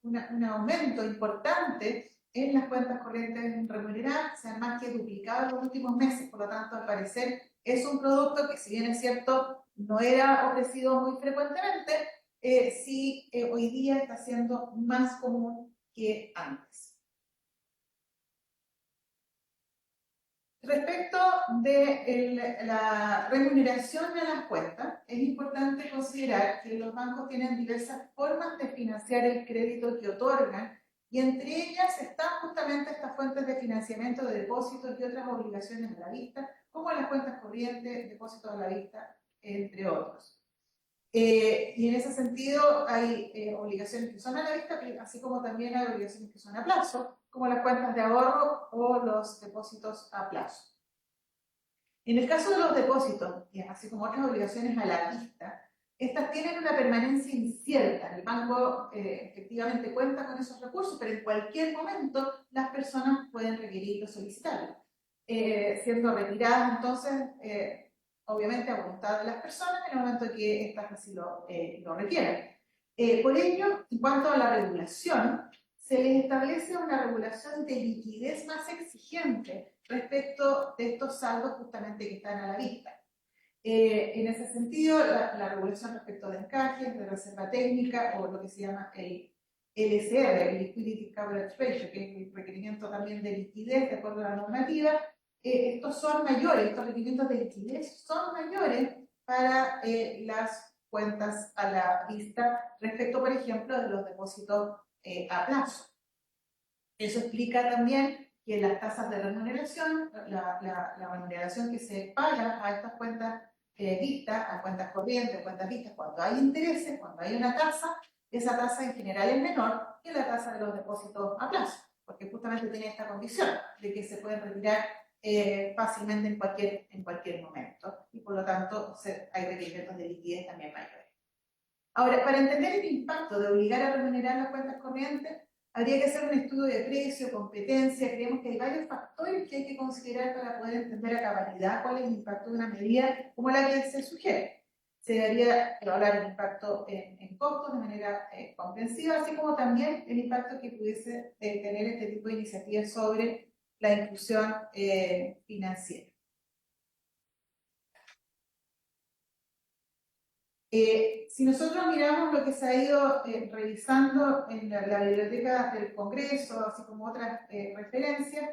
un aumento importante en las cuentas corrientes remuneradas se han más que duplicado en los últimos meses. Por lo tanto, al parecer, es un producto que, si bien es cierto, no era ofrecido muy frecuentemente, sí hoy día está siendo más común que antes. Respecto de la remuneración de las cuentas, es importante considerar que los bancos tienen diversas formas de financiar el crédito que otorgan, y entre ellas están justamente estas fuentes de financiamiento de depósitos y otras obligaciones a la vista, como las cuentas corrientes, depósitos a la vista, entre otros. Y en ese sentido hay obligaciones que son a la vista, así como también hay obligaciones que son a plazo, como las cuentas de ahorro o los depósitos a plazo. En el caso de los depósitos, así como otras obligaciones a la vista, estas tienen una permanencia incierta. El banco efectivamente cuenta con esos recursos, pero en cualquier momento las personas pueden requerir o solicitarlo, siendo retiradas entonces, obviamente a voluntad de las personas en el momento que estas así lo requieran. Por ello, en cuanto a la regulación, se les establece una regulación de liquidez más exigente respecto de estos saldos justamente que están a la vista. En ese sentido, la regulación respecto de encajes, de reserva técnica o lo que se llama el LCR, el Liquidity Coverage Ratio, que es el requerimiento también de liquidez de acuerdo a la normativa, estos son mayores, estos requerimientos de liquidez son mayores para las cuentas a la vista respecto, por ejemplo, de los depósitos a plazo. Eso explica también que las tasas de remuneración, la remuneración que se paga a estas cuentas vistas, a cuentas corrientes, cuentas vistas, cuando hay intereses, cuando hay una tasa, esa tasa en general es menor que la tasa de los depósitos a plazo, porque justamente tiene esta condición de que se pueden retirar fácilmente en cualquier momento, y por lo tanto hay requerimientos de liquidez también mayores. Ahora, para entender el impacto de obligar a remunerar las cuentas corrientes, habría que hacer un estudio de precio, competencia. Creemos que hay varios factores que hay que considerar para poder entender a cabalidad cuál es el impacto de una medida como la que se sugiere. Se debería evaluar el impacto en costos de manera comprensiva, así como también el impacto que pudiese tener este tipo de iniciativas sobre la inclusión financiera. Si nosotros miramos lo que se ha ido revisando en la biblioteca del Congreso, así como otras referencias,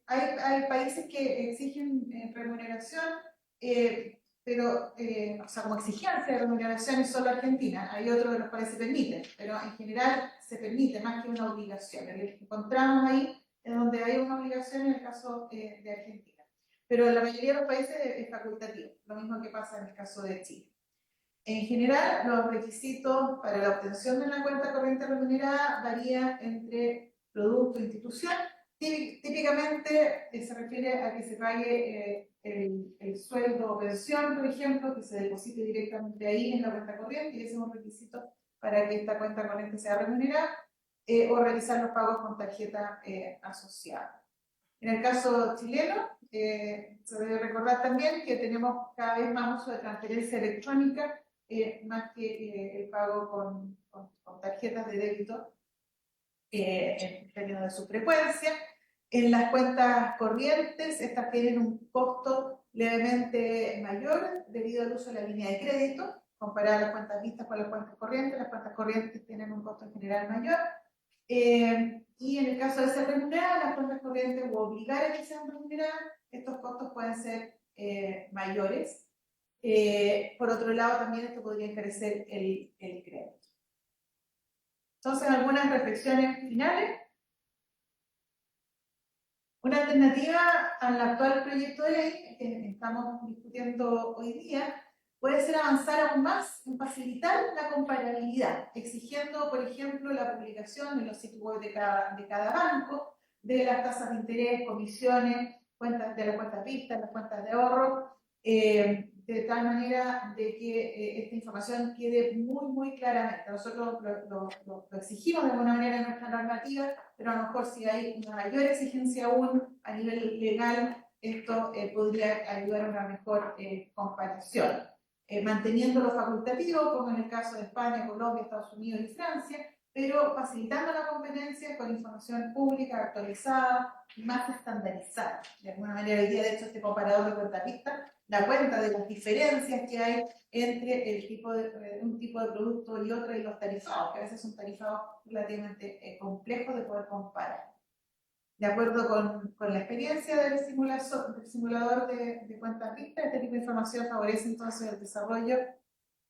hay países que exigen remuneración, pero, o sea, como exigencia de remuneración es solo Argentina, hay otros de los cuales se permite, pero en general se permite más que una obligación. Lo que encontramos ahí es donde hay una obligación en el caso de Argentina, pero en la mayoría de los países es facultativo, lo mismo que pasa en el caso de Chile. En general, los requisitos para la obtención de una cuenta corriente remunerada varían entre producto e institución. Típicamente se refiere a que se pague el sueldo o pensión, por ejemplo, que se deposite directamente ahí en la cuenta corriente, y ese es un requisito para que esta cuenta corriente sea remunerada, o realizar los pagos con tarjeta asociada. En el caso chileno, se debe recordar también que tenemos cada vez más uso de transferencia electrónica, más que el pago con tarjetas de débito en términos de su frecuencia. En las cuentas corrientes, estas tienen un costo levemente mayor debido al uso de la línea de crédito, comparada a las cuentas vistas con las cuentas corrientes. Las cuentas corrientes tienen un costo en general mayor. Y en el caso de ser remuneradas, las cuentas corrientes o obligar a que sean remuneradas, estos costos pueden ser mayores. Por otro lado, también esto podría encarecer el crédito. Entonces, algunas reflexiones finales. Una alternativa al actual proyecto de ley que estamos discutiendo hoy día puede ser avanzar aún más en facilitar la comparabilidad, exigiendo, por ejemplo, la publicación en los sitios web de cada banco de las tasas de interés, comisiones, cuentas de las cuentas vistas, las cuentas de ahorro, de tal manera de que esta información quede muy claramente. Nosotros lo exigimos de alguna manera en nuestra normativa, pero a lo mejor si hay una mayor exigencia aún a nivel legal, esto podría ayudar a una mejor comparación. Manteniendo lo facultativo, como en el caso de España, Colombia, Estados Unidos y Francia, pero facilitando la competencia con información pública, actualizada y más estandarizada. De alguna manera, hoy día, de hecho, este comparador de cuentapistas da cuenta de las diferencias que hay entre un tipo de producto y otro y los tarifados, que a veces son tarifados relativamente complejos de poder comparar. De acuerdo con la experiencia del simulador de cuentas vistas, este tipo de información favorece entonces el desarrollo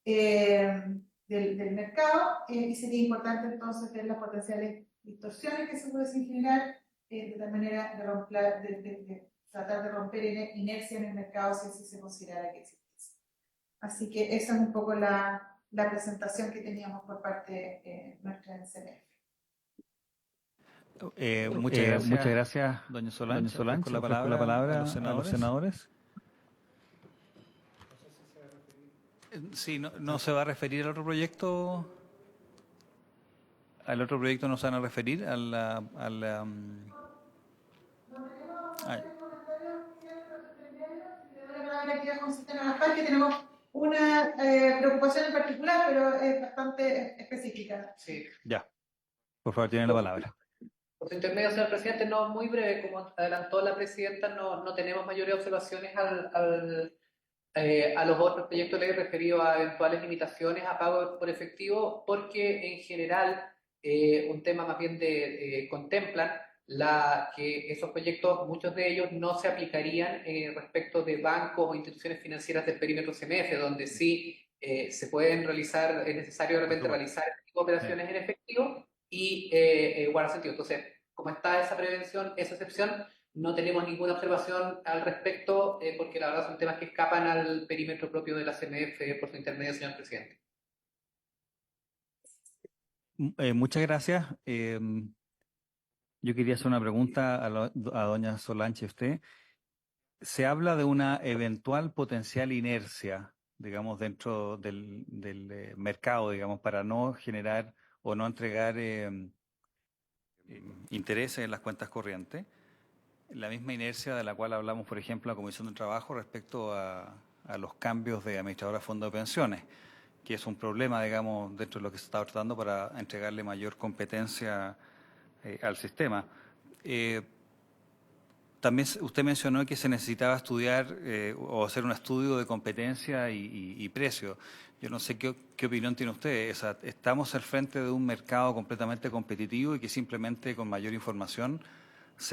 del mercado y sería importante entonces ver las potenciales distorsiones que se pueden generar de tal manera de tratar de romper inercia en el mercado si así se considera que existe. Así que esa es un poco la presentación que teníamos por parte nuestra en CNF. Muchas gracias, doña Solange. Ofrezco la palabra a los senadores. Sí, no se va a referir al otro proyecto. ¿Al otro proyecto no se van a referir? Que tenemos una preocupación en particular, pero es bastante específica. Sí. Ya, por favor, tienen la palabra. Por su intermedio, señor presidente, no muy breve, como adelantó la presidenta, no tenemos mayores observaciones a los otros proyectos de ley referidos a eventuales limitaciones a pago por efectivo, porque en general un tema más bien contemplan que esos proyectos, muchos de ellos no se aplicarían respecto de bancos o instituciones financieras del perímetro CMF, donde sí se pueden realizar, es necesario de repente realizar este tipo de operaciones en efectivo y guardar sentido. Entonces, como está esa prevención, esa excepción, no tenemos ninguna observación al respecto, porque la verdad son temas que escapan al perímetro propio de la CMF por su intermedio, señor presidente. Muchas gracias. Yo quería hacer una pregunta a doña Solange. Usted se habla de una eventual potencial inercia, digamos, dentro del mercado, digamos, para no generar o no entregar intereses en las cuentas corrientes. La misma inercia de la cual hablamos, por ejemplo, en la Comisión de Trabajo respecto a los cambios de administradora de fondos de pensiones, que es un problema, digamos, dentro de lo que se está tratando para entregarle mayor competencia al sistema. También usted mencionó que se necesitaba estudiar o hacer un estudio de competencia y precio. Yo no sé qué opinión tiene usted. O sea, estamos al frente de un mercado completamente competitivo y que simplemente con mayor información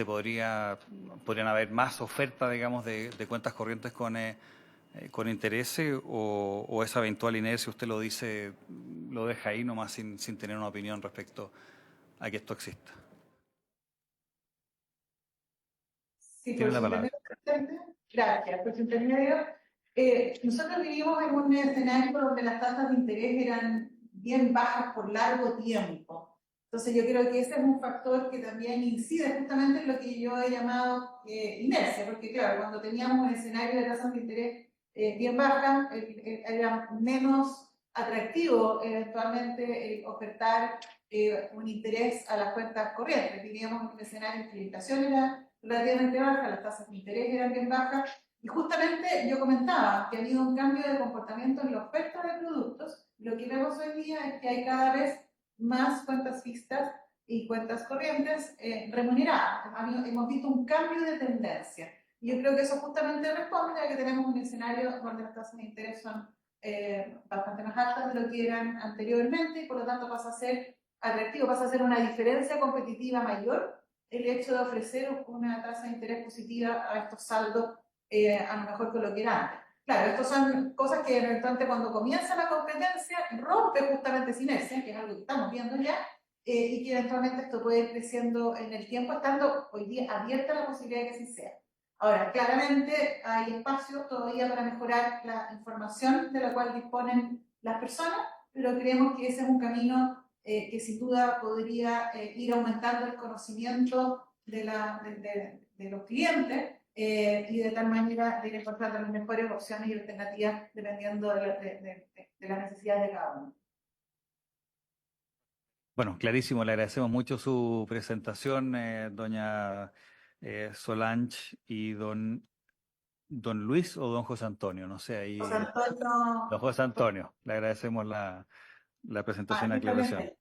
podrían haber más oferta, digamos, de cuentas corrientes con intereses o esa eventual inercia, usted lo dice, lo deja ahí nomás sin tener una opinión respecto a que esto exista. Sí, Tiene la palabra. Gracias, por su intermedio. Nosotros vivimos en un escenario donde las tasas de interés eran bien bajas por largo tiempo. Entonces yo creo que ese es un factor que también incide justamente en lo que yo he llamado inercia, porque claro, cuando teníamos un escenario de tasas de interés bien bajas, era menos atractivo eventualmente ofertar un interés a las cuentas corrientes. Vivíamos en un escenario en que la inflación era relativamente baja, las tasas de interés eran bien bajas, y justamente yo comentaba que ha habido un cambio de comportamiento en la oferta de productos. Lo que vemos hoy día es que hay cada vez más cuentas fijas y cuentas corrientes remuneradas. Hemos visto un cambio de tendencia. Y yo creo que eso justamente responde a que tenemos un escenario donde las tasas de interés son bastante más altas de lo que eran anteriormente y por lo tanto pasa a ser atractivo, pasa a ser una diferencia competitiva mayor el hecho de ofrecer una tasa de interés positiva a estos saldos a lo mejor que lo que era antes. Claro, estas son cosas que eventualmente cuando comienza la competencia rompe justamente esa inercia, que es algo que estamos viendo ya, y que eventualmente esto puede ir creciendo en el tiempo, estando hoy día abierta la posibilidad de que así sea. Ahora, claramente hay espacio todavía para mejorar la información de la cual disponen las personas, pero creemos que ese es un camino que sin duda podría ir aumentando el conocimiento de los clientes y de tal manera de ir encontrando las mejores opciones y alternativas dependiendo de las necesidades de cada uno. Bueno, clarísimo, le agradecemos mucho su presentación, doña Solange y don Luis o don José Antonio, no sé, ahí. José Antonio. Don José Antonio, le agradecemos la presentación y aclaración.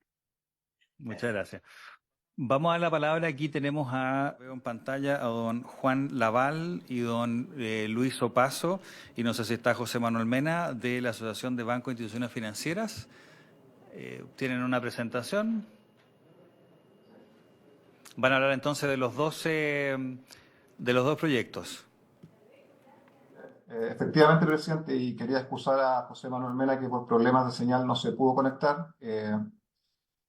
Muchas gracias. Vamos a dar la palabra. Aquí tenemos veo en pantalla a don Juan Laval y don Luis Opaso, y no sé si está José Manuel Mena, de la Asociación de Bancos e Instituciones Financieras. Tienen una presentación. Van a hablar entonces de los dos proyectos. Efectivamente, presidente, y quería excusar a José Manuel Mena, que por problemas de señal no se pudo conectar.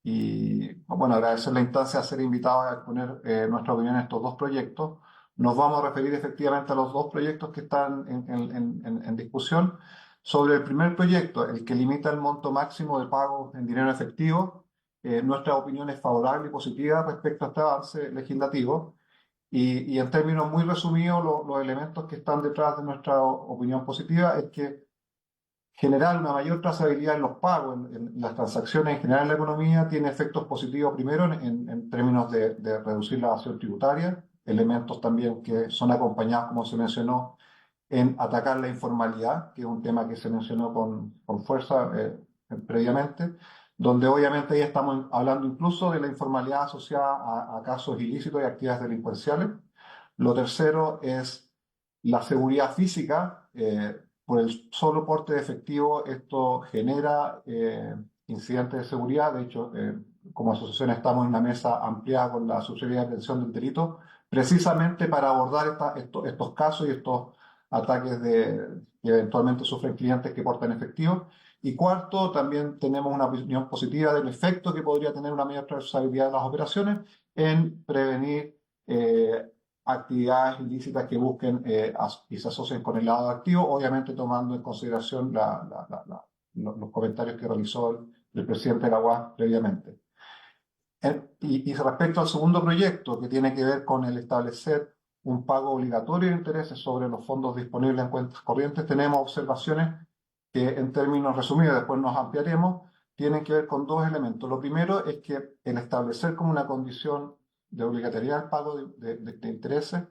Y bueno, agradecer la instancia de ser invitados a exponer nuestra opinión en estos dos proyectos. Nos vamos a referir efectivamente a los dos proyectos que están en discusión. Sobre el primer proyecto, el que limita el monto máximo de pagos en dinero efectivo, nuestra opinión es favorable y positiva respecto a este avance legislativo. Y en términos muy resumidos, los elementos que están detrás de nuestra opinión positiva es que generar una mayor trazabilidad en los pagos, en las transacciones en general en la economía, tiene efectos positivos primero en términos de reducir la evasión tributaria, elementos también que son acompañados, como se mencionó, en atacar la informalidad, que es un tema que se mencionó con fuerza previamente, donde obviamente ahí estamos hablando incluso de la informalidad asociada a casos ilícitos y actividades delincuenciales. Lo tercero es la seguridad física. Por el solo porte de efectivo, esto genera incidentes de seguridad. De hecho, como asociación estamos en una mesa ampliada con la Subsecretaría de Prevención del Delito, precisamente para abordar estos casos y estos ataques que eventualmente sufren clientes que portan efectivo. Y cuarto, también tenemos una opinión positiva del efecto que podría tener una mayor trazabilidad de las operaciones en prevenir actividades ilícitas que busquen y se asocien con el lado activo, obviamente tomando en consideración los comentarios que realizó el presidente de la UAS previamente. Y respecto al segundo proyecto, que tiene que ver con el establecer un pago obligatorio de intereses sobre los fondos disponibles en cuentas corrientes, tenemos observaciones que en términos resumidos, después nos ampliaremos, tienen que ver con dos elementos. Lo primero es que el establecer como una condición de obligatoriedad el pago de intereses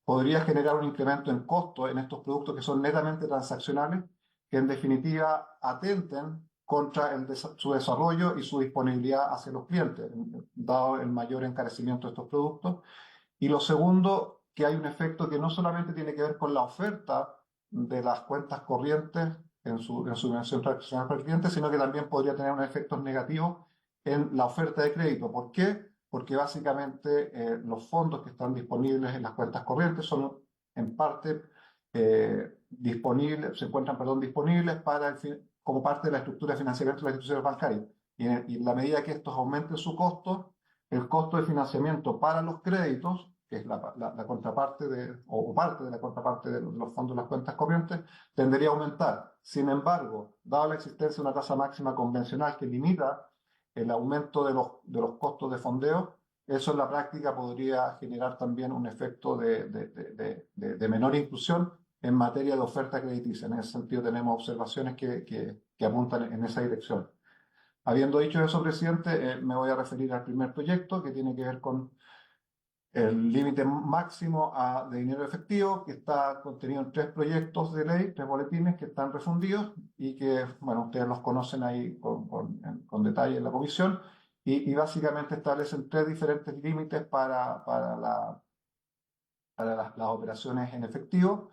podría generar un incremento en costo en estos productos que son netamente transaccionales, que en definitiva atenten contra su desarrollo y su disponibilidad hacia los clientes, dado el mayor encarecimiento de estos productos. Y lo segundo, que hay un efecto que no solamente tiene que ver con la oferta de las cuentas corrientes en su dimensión transaccional para el cliente, sino que también podría tener unos efectos negativos en la oferta de crédito. ¿Por qué? Porque básicamente los fondos que están disponibles en las cuentas corrientes son en parte disponibles, se encuentran, disponibles como parte de la estructura de financiamiento de las instituciones bancarias. Y en la medida que estos aumenten su costo, el costo de financiamiento para los créditos, que es la contraparte o parte de la contraparte de los fondos de las cuentas corrientes, tendería a aumentar. Sin embargo, dada la existencia de una tasa máxima convencional que limita el aumento de los costos de fondeo, eso en la práctica podría generar también un efecto de menor inclusión en materia de oferta crediticia. En ese sentido tenemos observaciones que apuntan en esa dirección. Habiendo dicho eso, presidente, me voy a referir al primer proyecto, que tiene que ver con el límite máximo de dinero efectivo, que está contenido en 3 proyectos de ley, 3 boletines que están refundidos y que, bueno, ustedes los conocen ahí con detalle en la comisión, y básicamente establecen 3 diferentes límites para las operaciones en efectivo.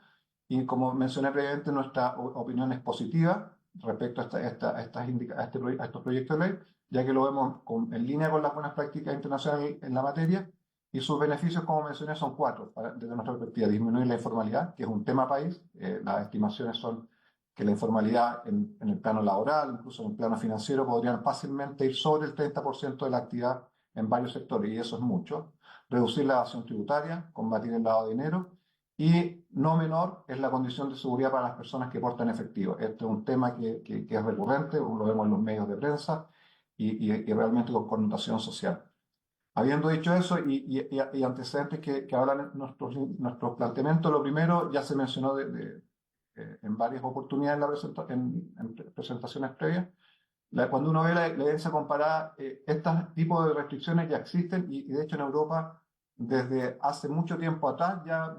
Y como mencioné previamente, nuestra opinión es positiva respecto a estos proyectos de ley, ya que lo vemos en línea con las buenas prácticas internacionales en la materia, y sus beneficios, como mencioné, son 4, desde nuestra perspectiva: disminuir la informalidad, que es un tema país. Las estimaciones son que la informalidad en el plano laboral, incluso en el plano financiero, podrían fácilmente ir sobre el 30% de la actividad en varios sectores, y eso es mucho. Reducir la evasión tributaria, combatir el lavado de dinero, y no menor es la condición de seguridad para las personas que portan efectivo. Este es un tema que es recurrente, lo vemos en los medios de prensa y realmente con connotación social. Habiendo dicho eso y antecedentes que hablan nuestros planteamientos, lo primero ya se mencionó en varias oportunidades en presentaciones previas. Cuando uno ve la evidencia comparada, estos tipos de restricciones ya existen y de hecho en Europa desde hace mucho tiempo atrás ya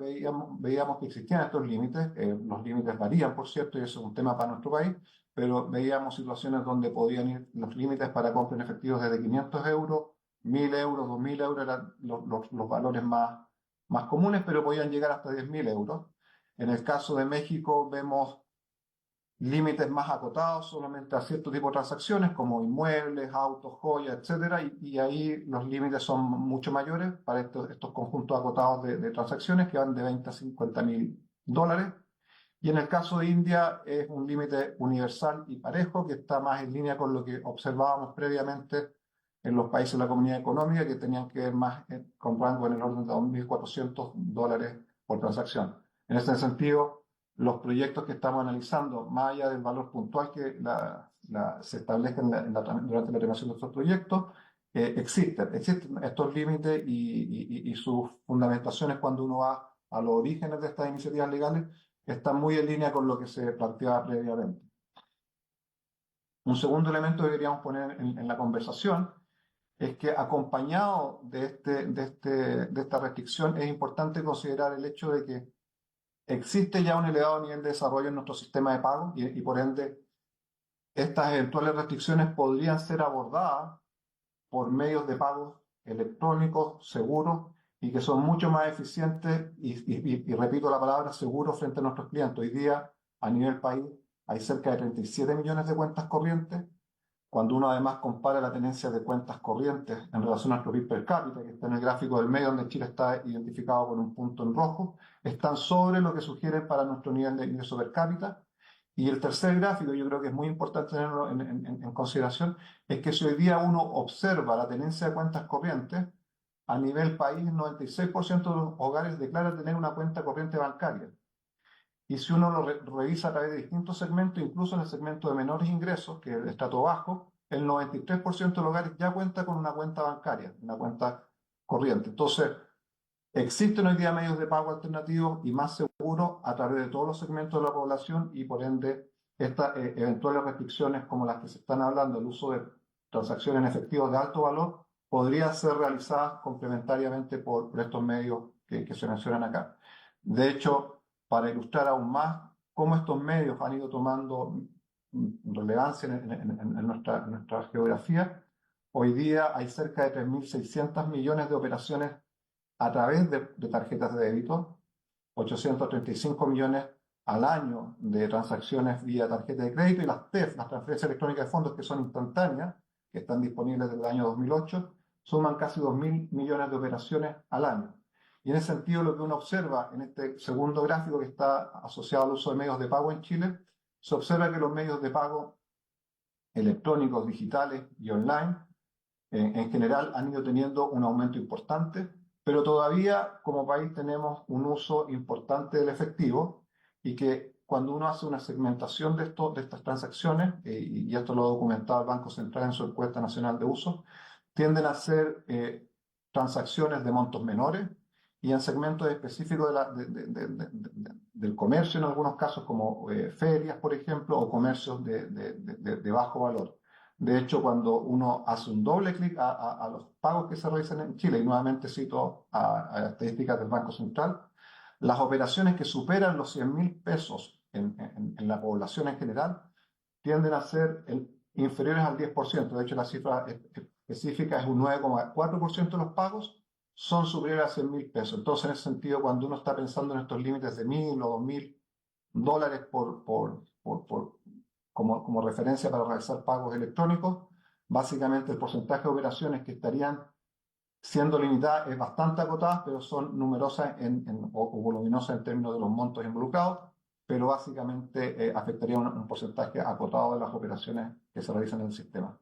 veíamos que existían estos límites. Los límites varían, por cierto, y eso es un tema para nuestro país, pero veíamos situaciones donde podían ir los límites para compra en efectivo desde 500 euros, 1.000 euros, 2.000 euros eran los valores más comunes, pero podían llegar hasta 10.000 euros. En el caso de México vemos límites más acotados solamente a cierto tipo de transacciones como inmuebles, autos, joyas, etcétera, y ahí los límites son mucho mayores para estos conjuntos acotados de transacciones que van de 20 a 50.000 dólares. Y en el caso de India es un límite universal y parejo que está más en línea con lo que observábamos previamente en los países de la Comunidad Económica, que tenían que ver más con rango en el orden de 2.400 dólares por transacción. En ese sentido, los proyectos que estamos analizando, más allá del valor puntual que se establezca durante la tramitación de estos proyectos, existen estos límites y sus fundamentaciones cuando uno va a los orígenes de estas iniciativas legales están muy en línea con lo que se planteaba previamente. Un segundo elemento que queríamos poner en la conversación es que acompañado de esta restricción es importante considerar el hecho de que existe ya un elevado nivel de desarrollo en nuestro sistema de pago y por ende estas eventuales restricciones podrían ser abordadas por medios de pago electrónicos, seguros y que son mucho más eficientes y repito la palabra, seguros frente a nuestros clientes. Hoy día, a nivel país, hay cerca de 37 millones de cuentas corrientes. Cuando uno además compara la tenencia de cuentas corrientes en relación a nuestro PIB per cápita, que está en el gráfico del medio, donde Chile está identificado con un punto en rojo, están sobre lo que sugiere para nuestro nivel de ingreso per cápita. Y el tercer gráfico, yo creo que es muy importante tenerlo en consideración, es que si hoy día uno observa la tenencia de cuentas corrientes, a nivel país, el 96% de los hogares declaran tener una cuenta corriente bancaria. Y si uno lo revisa a través de distintos segmentos, incluso en el segmento de menores ingresos, que es el estrato bajo, el 93% de los hogares ya cuenta con una cuenta bancaria, una cuenta corriente. Entonces, existen hoy día medios de pago alternativos y más seguros a través de todos los segmentos de la población y por ende estas eventuales restricciones como las que se están hablando, el uso de transacciones en efectivo de alto valor, podrían ser realizadas complementariamente por estos medios que se mencionan acá. De hecho, para ilustrar aún más cómo estos medios han ido tomando relevancia en nuestra geografía, hoy día hay cerca de 3.600 millones de operaciones a través de tarjetas de débito, 835 millones al año de transacciones vía tarjeta de crédito y las TEF, las transferencias electrónicas de fondos que son instantáneas, que están disponibles desde el año 2008, suman casi 2.000 millones de operaciones al año. Y en ese sentido lo que uno observa en este segundo gráfico que está asociado al uso de medios de pago en Chile, se observa que los medios de pago electrónicos, digitales y online en general han ido teniendo un aumento importante, pero todavía como país tenemos un uso importante del efectivo y que cuando uno hace una segmentación de estas transacciones, y esto lo ha documentado el Banco Central en su encuesta nacional de uso, tienden a ser transacciones de montos menores y en segmentos específicos del comercio, en algunos casos como ferias, por ejemplo, o comercios de bajo valor. De hecho, cuando uno hace un doble clic a los pagos que se realizan en Chile, y nuevamente cito a estadísticas del Banco Central, las operaciones que superan los 100.000 pesos en la población en general tienden a ser inferiores al 10%. De hecho, la cifra específica es un 9,4% de los pagos son superiores a 100.000 pesos. Entonces, en ese sentido, cuando uno está pensando en estos límites de 1.000 o 2.000 dólares como referencia para realizar pagos electrónicos, básicamente el porcentaje de operaciones que estarían siendo limitadas es bastante acotada, pero son numerosas o voluminosas en términos de los montos involucrados, pero básicamente afectaría un porcentaje acotado de las operaciones que se realizan en el sistema.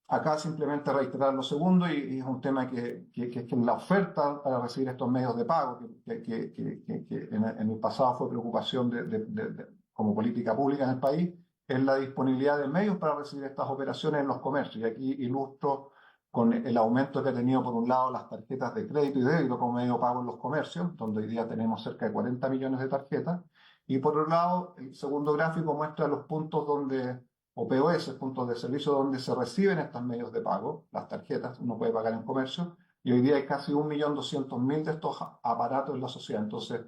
Acá simplemente reiterar lo segundo, y es un tema que la oferta para recibir estos medios de pago, que en el pasado fue preocupación como política pública en el país, es la disponibilidad de medios para recibir estas operaciones en los comercios. Y aquí ilustro con el aumento que ha tenido, por un lado, las tarjetas de crédito y débito como medio de pago en los comercios, donde hoy día tenemos cerca de 40 millones de tarjetas. Y por otro lado, el segundo gráfico muestra los puntos o POS, puntos de servicio donde se reciben estos medios de pago, las tarjetas, uno puede pagar en comercio, y hoy día hay casi 1.200.000 de estos aparatos en la sociedad. Entonces,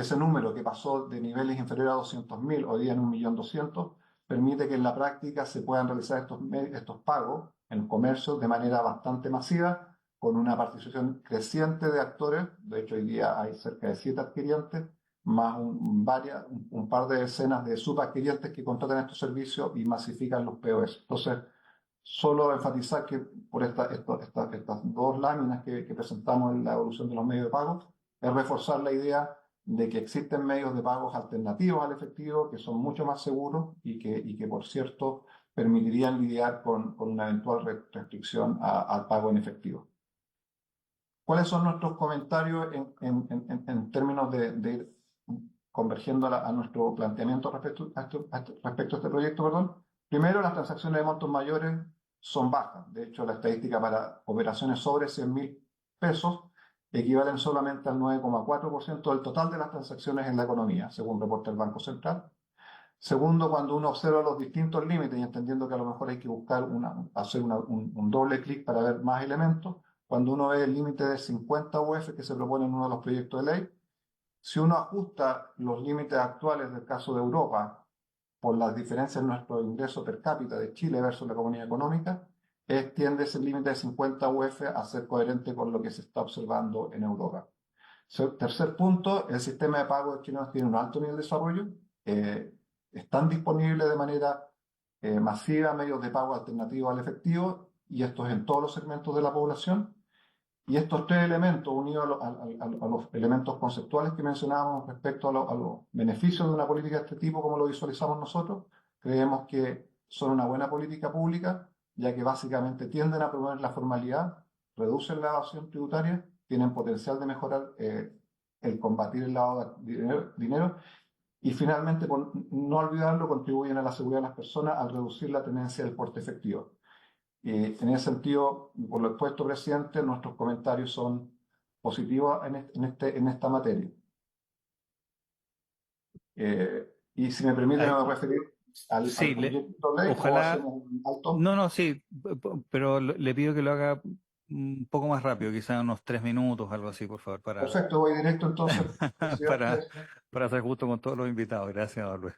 ese número que pasó de niveles inferiores a 200.000, hoy día en 1.200.000, permite que en la práctica se puedan realizar estos pagos en comercio de manera bastante masiva, con una participación creciente de actores. De hecho, hoy día hay cerca de 7 adquirientes, más un par de decenas de subadquirientes que contratan estos servicios y masifican los POS. Entonces, solo enfatizar que por estas dos láminas que presentamos en la evolución de los medios de pago, es reforzar la idea de que existen medios de pagos alternativos al efectivo que son mucho más seguros y que por cierto, permitirían lidiar con una eventual restricción al pago en efectivo. ¿Cuáles son nuestros comentarios en términos de ir convergiendo a nuestro planteamiento respecto a este proyecto? Perdón. Primero, las transacciones de montos mayores son bajas. De hecho, la estadística para operaciones sobre 100.000 pesos equivalen solamente al 9,4% del total de las transacciones en la economía, según reporta el Banco Central. Segundo, cuando uno observa los distintos límites y entendiendo que a lo mejor hay que buscar hacer un doble clic para ver más elementos, cuando uno ve el límite de 50 UF que se propone en uno de los proyectos de ley, si uno ajusta los límites actuales del caso de Europa por las diferencias en nuestro ingreso per cápita de Chile versus la comunidad económica, tiende ese límite de 50 UF a ser coherente con lo que se está observando en Europa. Tercer punto, el sistema de pago chileno tiene un alto nivel de desarrollo. Están disponibles de manera masiva medios de pago alternativos al efectivo, y esto es en todos los segmentos de la población. Y estos tres elementos, unidos a los elementos conceptuales que mencionábamos respecto a los beneficios de una política de este tipo, como lo visualizamos nosotros, creemos que son una buena política pública, ya que básicamente tienden a promover la formalidad, reducen la evasión tributaria, tienen potencial de mejorar el combatir el lavado de dinero, y finalmente, por no olvidarlo, contribuyen a la seguridad de las personas al reducir la tenencia del porte efectivo. En ese sentido, por lo expuesto, presidente, nuestros comentarios son positivos en esta materia. Y si me permite, me voy a referir al proyecto de ley. Ojalá. Un alto. No, sí, pero le pido que lo haga un poco más rápido, quizás unos 3 minutos, algo así, por favor, Perfecto, voy directo entonces. para ser justo con todos los invitados. Gracias, don Luis.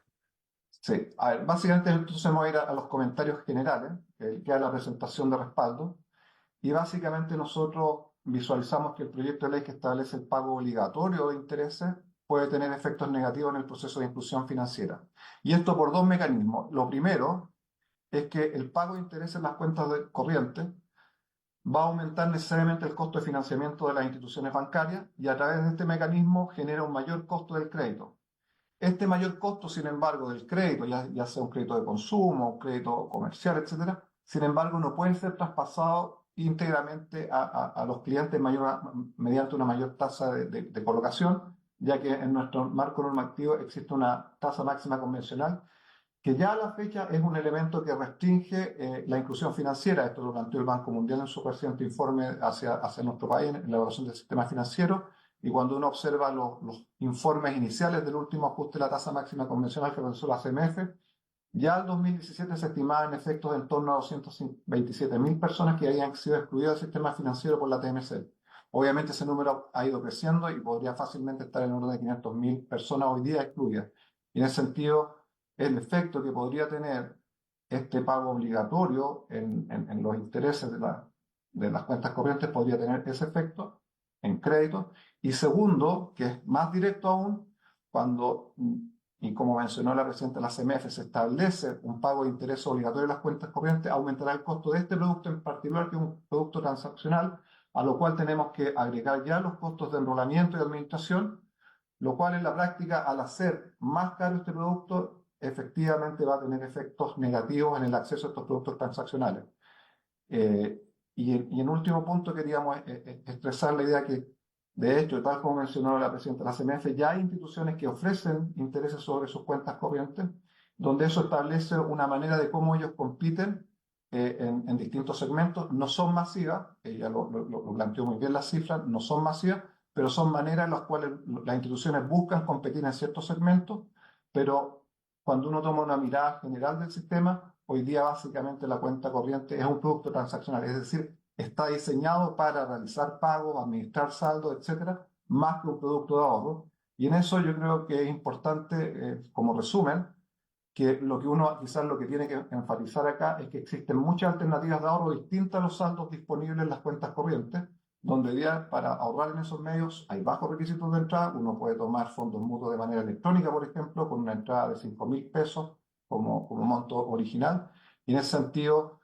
Sí, a ver, básicamente entonces vamos a ir a los comentarios generales, que es la presentación de respaldo, y básicamente nosotros visualizamos que el proyecto de ley que establece el pago obligatorio de intereses puede tener efectos negativos en el proceso de inclusión financiera. Y esto por dos mecanismos. Lo primero es que el pago de intereses en las cuentas corrientes va a aumentar necesariamente el costo de financiamiento de las instituciones bancarias, y a través de este mecanismo genera un mayor costo del crédito. Este mayor costo, sin embargo, del crédito, ya sea un crédito de consumo, un crédito comercial, etcétera, sin embargo, no puede ser traspasado íntegramente a los clientes mediante una mayor tasa de colocación, ya que en nuestro marco normativo existe una tasa máxima convencional que ya a la fecha es un elemento que restringe la inclusión financiera. Esto lo planteó el Banco Mundial en su reciente informe hacia nuestro país en la evaluación del sistema financiero. Y cuando uno observa los informes iniciales del último ajuste de la tasa máxima convencional que realizó la CMF, ya en 2017 se estimaban efectos en torno a 227.000 personas que habían sido excluidas del sistema financiero por la TMC. Obviamente ese número ha ido creciendo y podría fácilmente estar en el orden de 500.000 personas hoy día excluidas. Y en ese sentido, el efecto que podría tener este pago obligatorio en los intereses de las cuentas corrientes podría tener ese efecto en crédito. Y segundo, que es más directo aún, cuando, y como mencionó la presidenta de la CMF, se establece un pago de interés obligatorio en las cuentas corrientes, aumentará el costo de este producto en particular, que es un producto transaccional, a lo cual tenemos que agregar ya los costos de enrolamiento y administración, lo cual en la práctica, al hacer más caro este producto, efectivamente va a tener efectos negativos en el acceso a estos productos transaccionales. Y en último punto queríamos expresar la idea que, de hecho, tal como mencionó la presidenta de la CMF, ya hay instituciones que ofrecen intereses sobre sus cuentas corrientes, donde eso establece una manera de cómo ellos compiten en distintos segmentos. No son masivas, ella lo planteó muy bien las cifras, no son masivas, pero son maneras en las cuales las instituciones buscan competir en ciertos segmentos, pero cuando uno toma una mirada general del sistema, hoy día básicamente la cuenta corriente es un producto transaccional, es decir, está diseñado para realizar pagos, administrar saldos, etcétera, más que un producto de ahorro. Y en eso yo creo que es importante, como resumen, que lo que uno quizás lo que tiene que enfatizar acá es que existen muchas alternativas de ahorro distintas a los saldos disponibles en las cuentas corrientes, donde ya para ahorrar en esos medios hay bajos requisitos de entrada. Uno puede tomar fondos mutuos de manera electrónica, por ejemplo, con una entrada de 5.000 pesos como monto original. Y en ese sentido,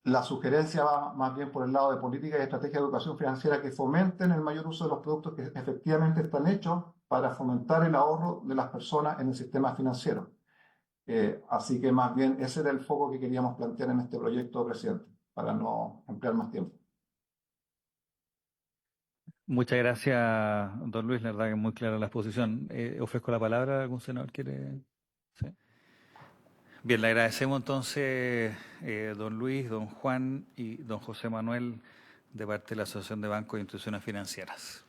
la sugerencia va más bien por el lado de política y estrategia de educación financiera que fomenten el mayor uso de los productos que efectivamente están hechos para fomentar el ahorro de las personas en el sistema financiero. Así que más bien ese era el foco que queríamos plantear en este proyecto, presidente, para no emplear más tiempo. Muchas gracias, don Luis. La verdad que es muy clara la exposición. Ofrezco la palabra. ¿Algún senador quiere? Sí. Bien, le agradecemos entonces, don Luis, don Juan y don José Manuel, de parte de la Asociación de Bancos e Instituciones Financieras.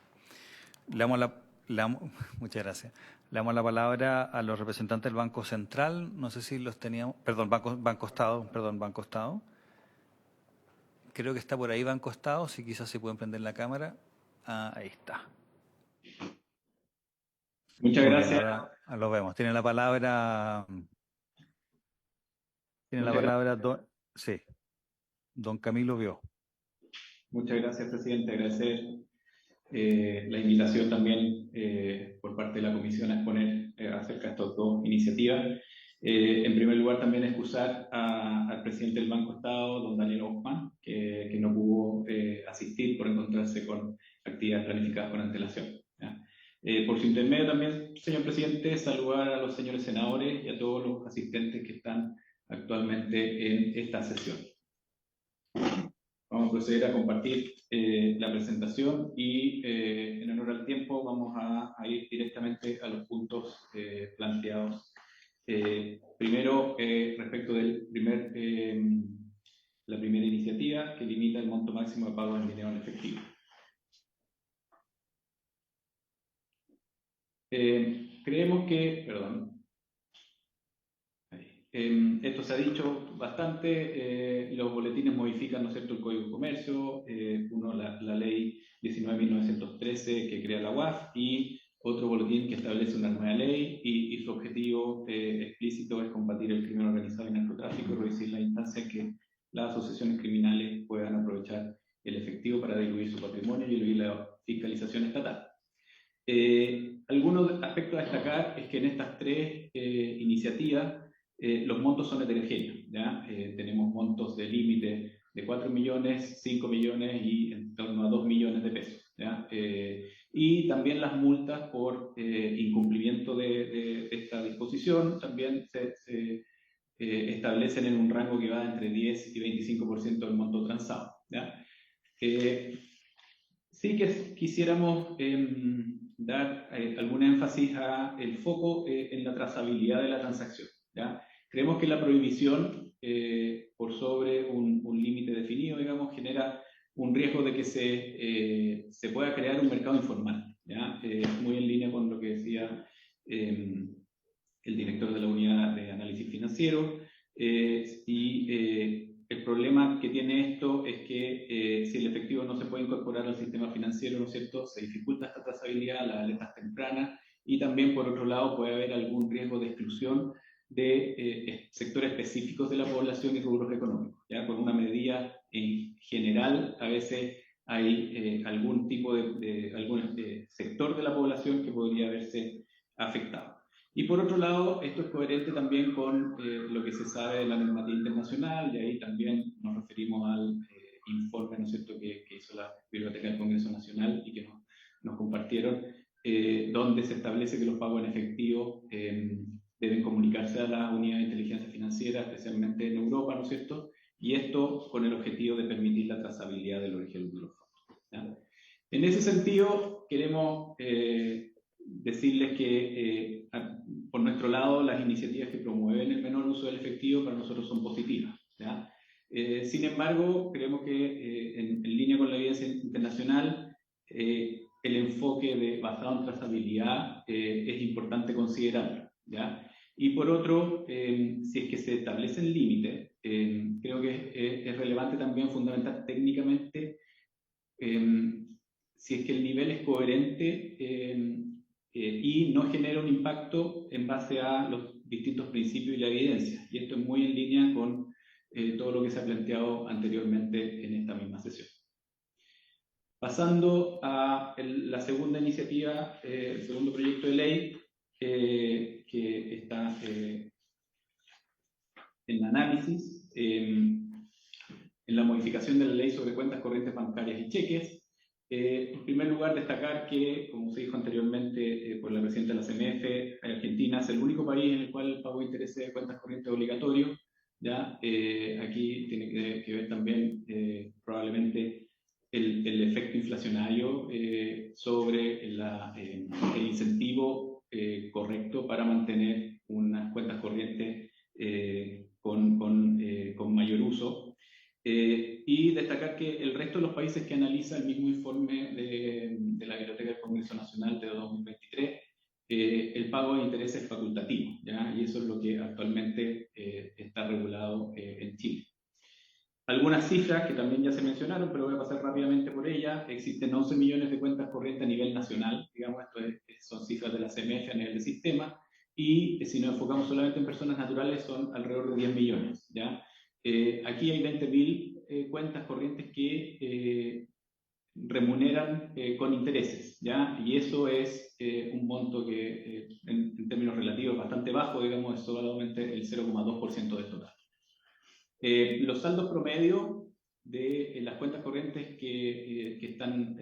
Muchas gracias. Le damos la palabra a los representantes del Banco Central. No sé si los teníamos. Perdón, Banco Estado. Creo que está por ahí Banco Estado, si quizás se pueden prender la cámara. Ahí está. Muchas Muy gracias. bien, ahora lo vemos. Tiene la palabra. Sí, don Camilo Bió. Muchas gracias, presidente. Agradecer la invitación también por parte de la comisión a exponer acerca de estas dos iniciativas. En primer lugar, también excusar al presidente del Banco Estado, don Daniel Hoffman, que no pudo asistir por encontrarse con actividades planificadas con antelación. Por su intermedio también, señor presidente, saludar a los señores senadores y a todos los asistentes que están actualmente en esta sesión. Vamos a proceder a compartir la presentación y en honor al tiempo vamos a ir directamente a los puntos planteados. Primero, respecto del la primera iniciativa que limita el monto máximo de pago en dinero en efectivo. Creemos que, esto se ha dicho bastante, los boletines modifican, ¿no es cierto?, el Código de Comercio, la ley 19.913 que crea la UAF y otro boletín que establece una nueva ley y su objetivo explícito es combatir el crimen organizado y narcotráfico y reducir la instancia en que las asociaciones criminales puedan aprovechar el efectivo para diluir su patrimonio y eludir la fiscalización estatal. Algunos aspectos a destacar es que en estas tres iniciativas los montos son heterogéneos, ¿ya? Tenemos montos de límite de 4 millones, 5 millones y en torno a 2 millones de pesos, ¿ya? Y también las multas por incumplimiento de esta disposición también se establecen en un rango que va entre 10 y 25% del monto transado, ¿ya? Sí que quisiéramos dar algún énfasis al foco en la trazabilidad de la transacción, ¿ya? Creemos que la prohibición por sobre un límite definido, digamos, genera un riesgo de que se pueda crear un mercado informal, ¿ya? Muy en línea con lo que decía el director de la unidad de análisis financiero, el problema que tiene esto es que si el efectivo no se puede incorporar al sistema financiero, ¿no es cierto?, se dificulta esta trazabilidad, las alertas tempranas, y también, por otro lado, puede haber algún riesgo de exclusión de sectores específicos de la población y rubros económicos, ¿ya? Con una medida en general, a veces hay algún tipo algún sector de la población que podría verse afectado. Y por otro lado, esto es coherente también con lo que se sabe de la normativa internacional, y ahí también nos referimos al informe, ¿no es cierto?, que hizo la Biblioteca del Congreso Nacional y que nos compartieron, donde se establece que los pagos en efectivo deben comunicarse a la unidad de inteligencia financiera, especialmente en Europa, ¿no es cierto?, y esto con el objetivo de permitir la trazabilidad del origen de los fondos, ¿ya? En ese sentido, queremos decirles que por nuestro lado las iniciativas que promueven el menor uso del efectivo para nosotros son positivas, ¿ya? Sin embargo, creemos que en línea con la evidencia internacional, el enfoque basado en trazabilidad es importante considerarlo, ¿ya? Y por otro, si es que se establecen límites, creo que es relevante también fundamentar técnicamente si es que el nivel es coherente y no genera un impacto en base a los distintos principios y la evidencia. Y esto es muy en línea con todo lo que se ha planteado anteriormente en esta misma sesión. Pasando a la segunda iniciativa, el segundo proyecto de ley que está en análisis, en la modificación de la ley sobre cuentas corrientes bancarias y cheques. En primer lugar, destacar que, como se dijo anteriormente por la presidenta de la CMF, Argentina es el único país en el cual el pago de intereses de cuentas corrientes es obligatorio. ¿Ya? Aquí tiene que ver también probablemente el efecto inflacionario sobre el incentivo correcto para mantener unas cuentas corrientes con mayor uso. Y destacar que el resto de los países que analiza el mismo informe de la Biblioteca del Congreso Nacional de 2023, el pago de intereses es facultativo, ¿ya? Y eso es lo que actualmente está regulado en Chile. Algunas cifras que también ya se mencionaron, pero voy a pasar rápidamente por ellas. Existen 11 millones de cuentas corrientes a nivel nacional, digamos, son cifras de la CMF a nivel de sistema, y si nos enfocamos solamente en personas naturales son alrededor de 10 millones, ¿ya? Aquí hay 20.000 cuentas corrientes que remuneran con intereses, ¿ya? Y eso es un monto que en términos relativos bastante bajo, digamos, es solamente el 0,2% del total. Los saldos promedio de las cuentas corrientes que están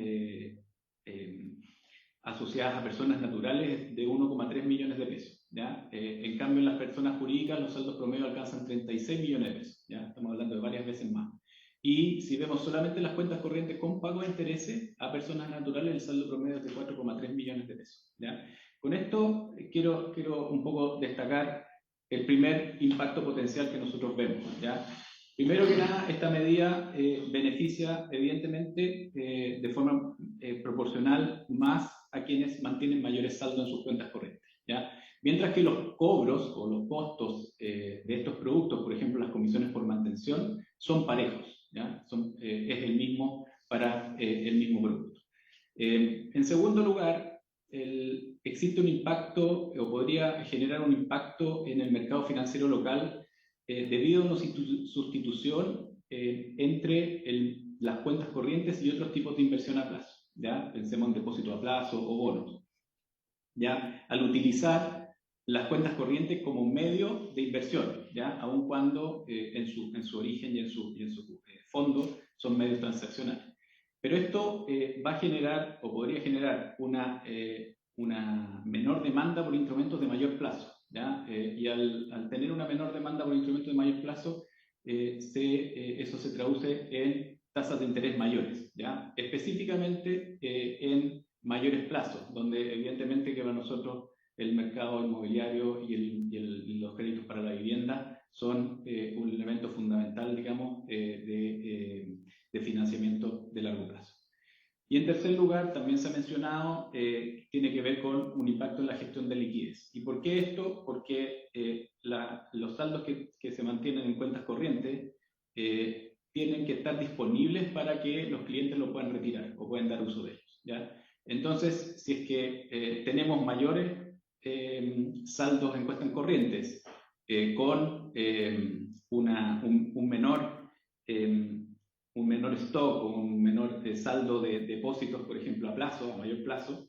asociadas a personas naturales de 1,3 millones de pesos, ¿ya? En cambio, en las personas jurídicas los saldos promedio alcanzan 36 millones de pesos, ¿ya? Estamos hablando de varias veces más. Y si vemos solamente las cuentas corrientes con pago de intereses a personas naturales, el saldo promedio es de 4,3 millones de pesos, ¿ya? Con esto quiero un poco destacar el primer impacto potencial que nosotros vemos, ¿ya? Primero que nada, esta medida beneficia evidentemente de forma proporcional más a quienes mantienen mayores saldos en sus cuentas corrientes, ¿ya? Mientras que los cobros o los costos de estos productos, por ejemplo las comisiones por mantención, son parejos, ¿ya? Es el mismo para el mismo producto. En segundo lugar, existe un impacto o podría generar un impacto en el mercado financiero local debido a una sustitución entre las cuentas corrientes y otros tipos de inversión a plazo, ¿ya? Pensemos en depósitos a plazo o bonos, ¿ya? Al utilizar las cuentas corrientes como medio de inversión, ¿ya? Aun cuando en su origen y en su fondo son medios transaccionales. Pero esto va a generar o podría generar una menor demanda por instrumentos de mayor plazo, ¿ya? Y al tener una menor demanda por instrumentos de mayor plazo, eso se traduce en tasas de interés mayores, ¿ya? Específicamente en mayores plazos, donde evidentemente que para nosotros el mercado inmobiliario y los créditos para la vivienda son un elemento fundamental, digamos, de financiamiento de largo plazo. Y en tercer lugar, también se ha mencionado, tiene que ver con un impacto en la gestión de liquidez. ¿Y por qué esto? Porque los saldos que se mantienen en cuentas corrientes tienen que estar disponibles para que los clientes lo puedan retirar o puedan dar uso de ellos, ¿ya? Entonces, si es que tenemos mayores saldos en cuentas corrientes con un menor stock o un menor saldo de depósitos, por ejemplo, a plazo, a mayor plazo,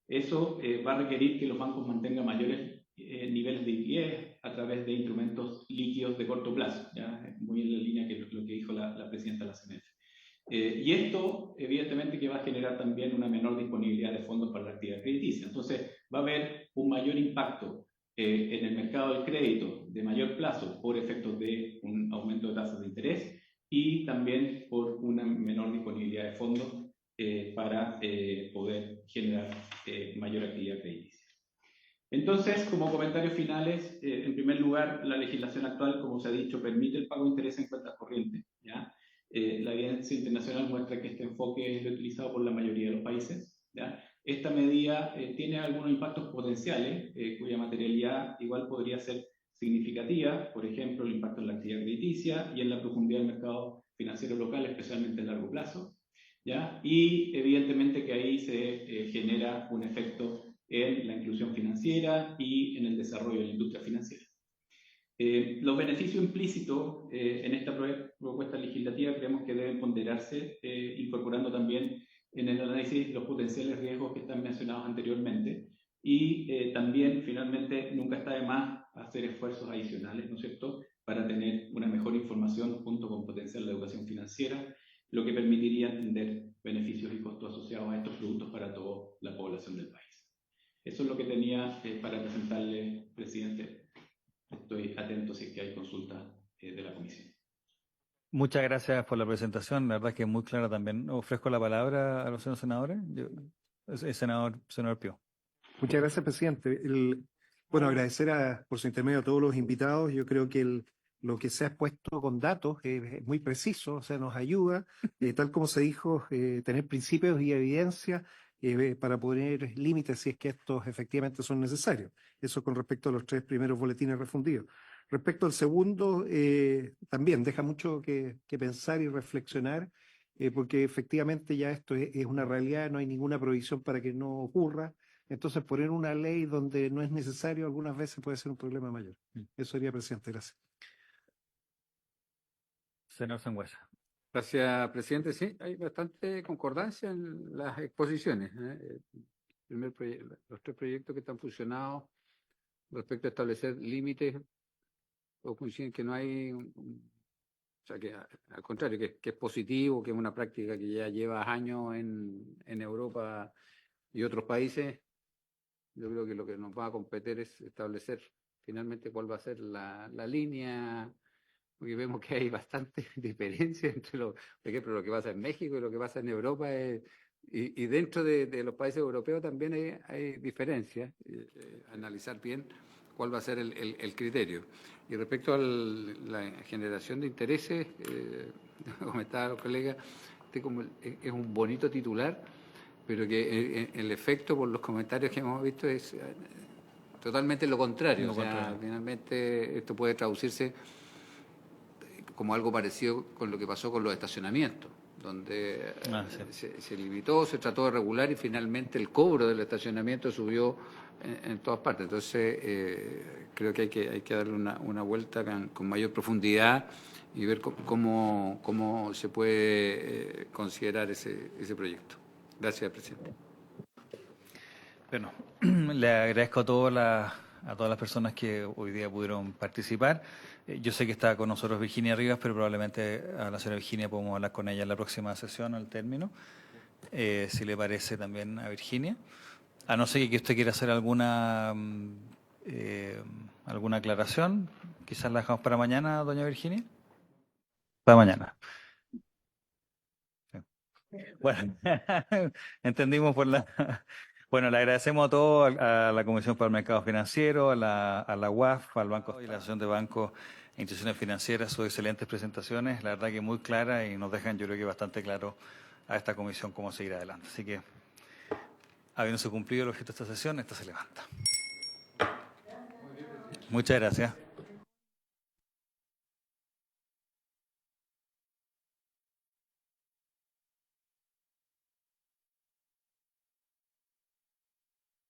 eso va a requerir que los bancos mantengan mayores niveles de liquidez a través de instrumentos líquidos de corto plazo, ¿ya? Muy en la línea que lo que dijo la presidenta de la CMF. Y esto, evidentemente, que va a generar también una menor disponibilidad de fondos para la actividad crediticia. Entonces, va a haber un mayor impacto en el mercado del crédito de mayor plazo por efectos de un aumento de tasas de interés y también por una menor disponibilidad de fondos para poder generar mayor actividad crediticia. Entonces, como comentarios finales, en primer lugar, la legislación actual, como se ha dicho, permite el pago de interés en cuentas corrientes, ¿ya? La evidencia internacional muestra que este enfoque es utilizado por la mayoría de los países, ¿ya? Esta medida tiene algunos impactos potenciales, cuya materialidad igual podría ser significativa, por ejemplo, el impacto en la actividad crediticia y en la profundidad del mercado financiero local, especialmente a largo plazo, ¿ya? Y evidentemente que ahí se genera un efecto en la inclusión financiera y en el desarrollo de la industria financiera. Los beneficios implícitos en esta propuesta legislativa creemos que deben ponderarse, incorporando también en el análisis los potenciales riesgos que están mencionados anteriormente, y también, finalmente, nunca está de más hacer esfuerzos adicionales, ¿no es cierto?, para tener una mejor información junto con potenciar la educación financiera, lo que permitiría entender beneficios y costos asociados a estos productos para toda la población del país. Eso es lo que tenía para presentarle, presidente. Estoy atento si es que hay consultas de la comisión. Muchas gracias por la presentación. La verdad que es muy clara también. Ofrezco la palabra a los señores senadores. Senador Pío. Muchas gracias, presidente. Bueno, agradecer por su intermedio a todos los invitados. Yo creo que lo que se ha expuesto con datos es muy preciso, o sea, nos ayuda, tal como se dijo, tener principios y evidencia para poner límites si es que estos efectivamente son necesarios. Eso con respecto a los 3 primeros boletines refundidos. Respecto al segundo, también deja mucho que pensar y reflexionar, porque efectivamente ya esto es una realidad, no hay ninguna provisión para que no ocurra. Entonces, poner una ley donde no es necesario algunas veces puede ser un problema mayor. Eso sería, presidente. Gracias. Senador Sangüesa. Gracias, presidente. Sí, hay bastante concordancia en las exposiciones. Los 3 proyectos que están fusionados respecto a establecer límites, o coinciden que no hay, o sea, que al contrario, que es positivo, que es una práctica que ya lleva años en Europa y otros países. Yo creo que lo que nos va a competir es establecer finalmente cuál va a ser la línea, porque vemos que hay bastante diferencia entre por ejemplo, lo que pasa en México y lo que pasa en Europa, y dentro de los países europeos también hay diferencias. Analizar bien cuál va a ser el criterio. Y respecto a la generación de intereses, comentaba los colegas, es un bonito titular, pero que el efecto, por los comentarios que hemos visto, es totalmente lo contrario. Finalmente esto puede traducirse como algo parecido con lo que pasó con los estacionamientos, donde se limitó, se trató de regular y finalmente el cobro del estacionamiento subió en todas partes. Entonces creo que hay que darle una vuelta con mayor profundidad y ver cómo se puede considerar ese proyecto. Gracias, presidente. Bueno, le agradezco a todas las personas que hoy día pudieron participar. Yo sé que está con nosotros Virginia Rivas, pero probablemente a la señora Virginia podemos hablar con ella en la próxima sesión al término, si le parece también a Virginia. A no ser que usted quiera hacer alguna aclaración, quizás la dejamos para mañana, doña Virginia. Para mañana. Bueno, entendimos por la... Bueno, le agradecemos a todos, a la Comisión para el Mercado Financiero, a la UAF, al Banco y a la Asociación de Bancos e Instituciones Financieras, sus excelentes presentaciones, la verdad que muy claras y nos dejan, yo creo que bastante claro a esta comisión cómo seguir adelante. Así que, habiéndose cumplido el objeto de esta sesión, esta se levanta. Muchas gracias.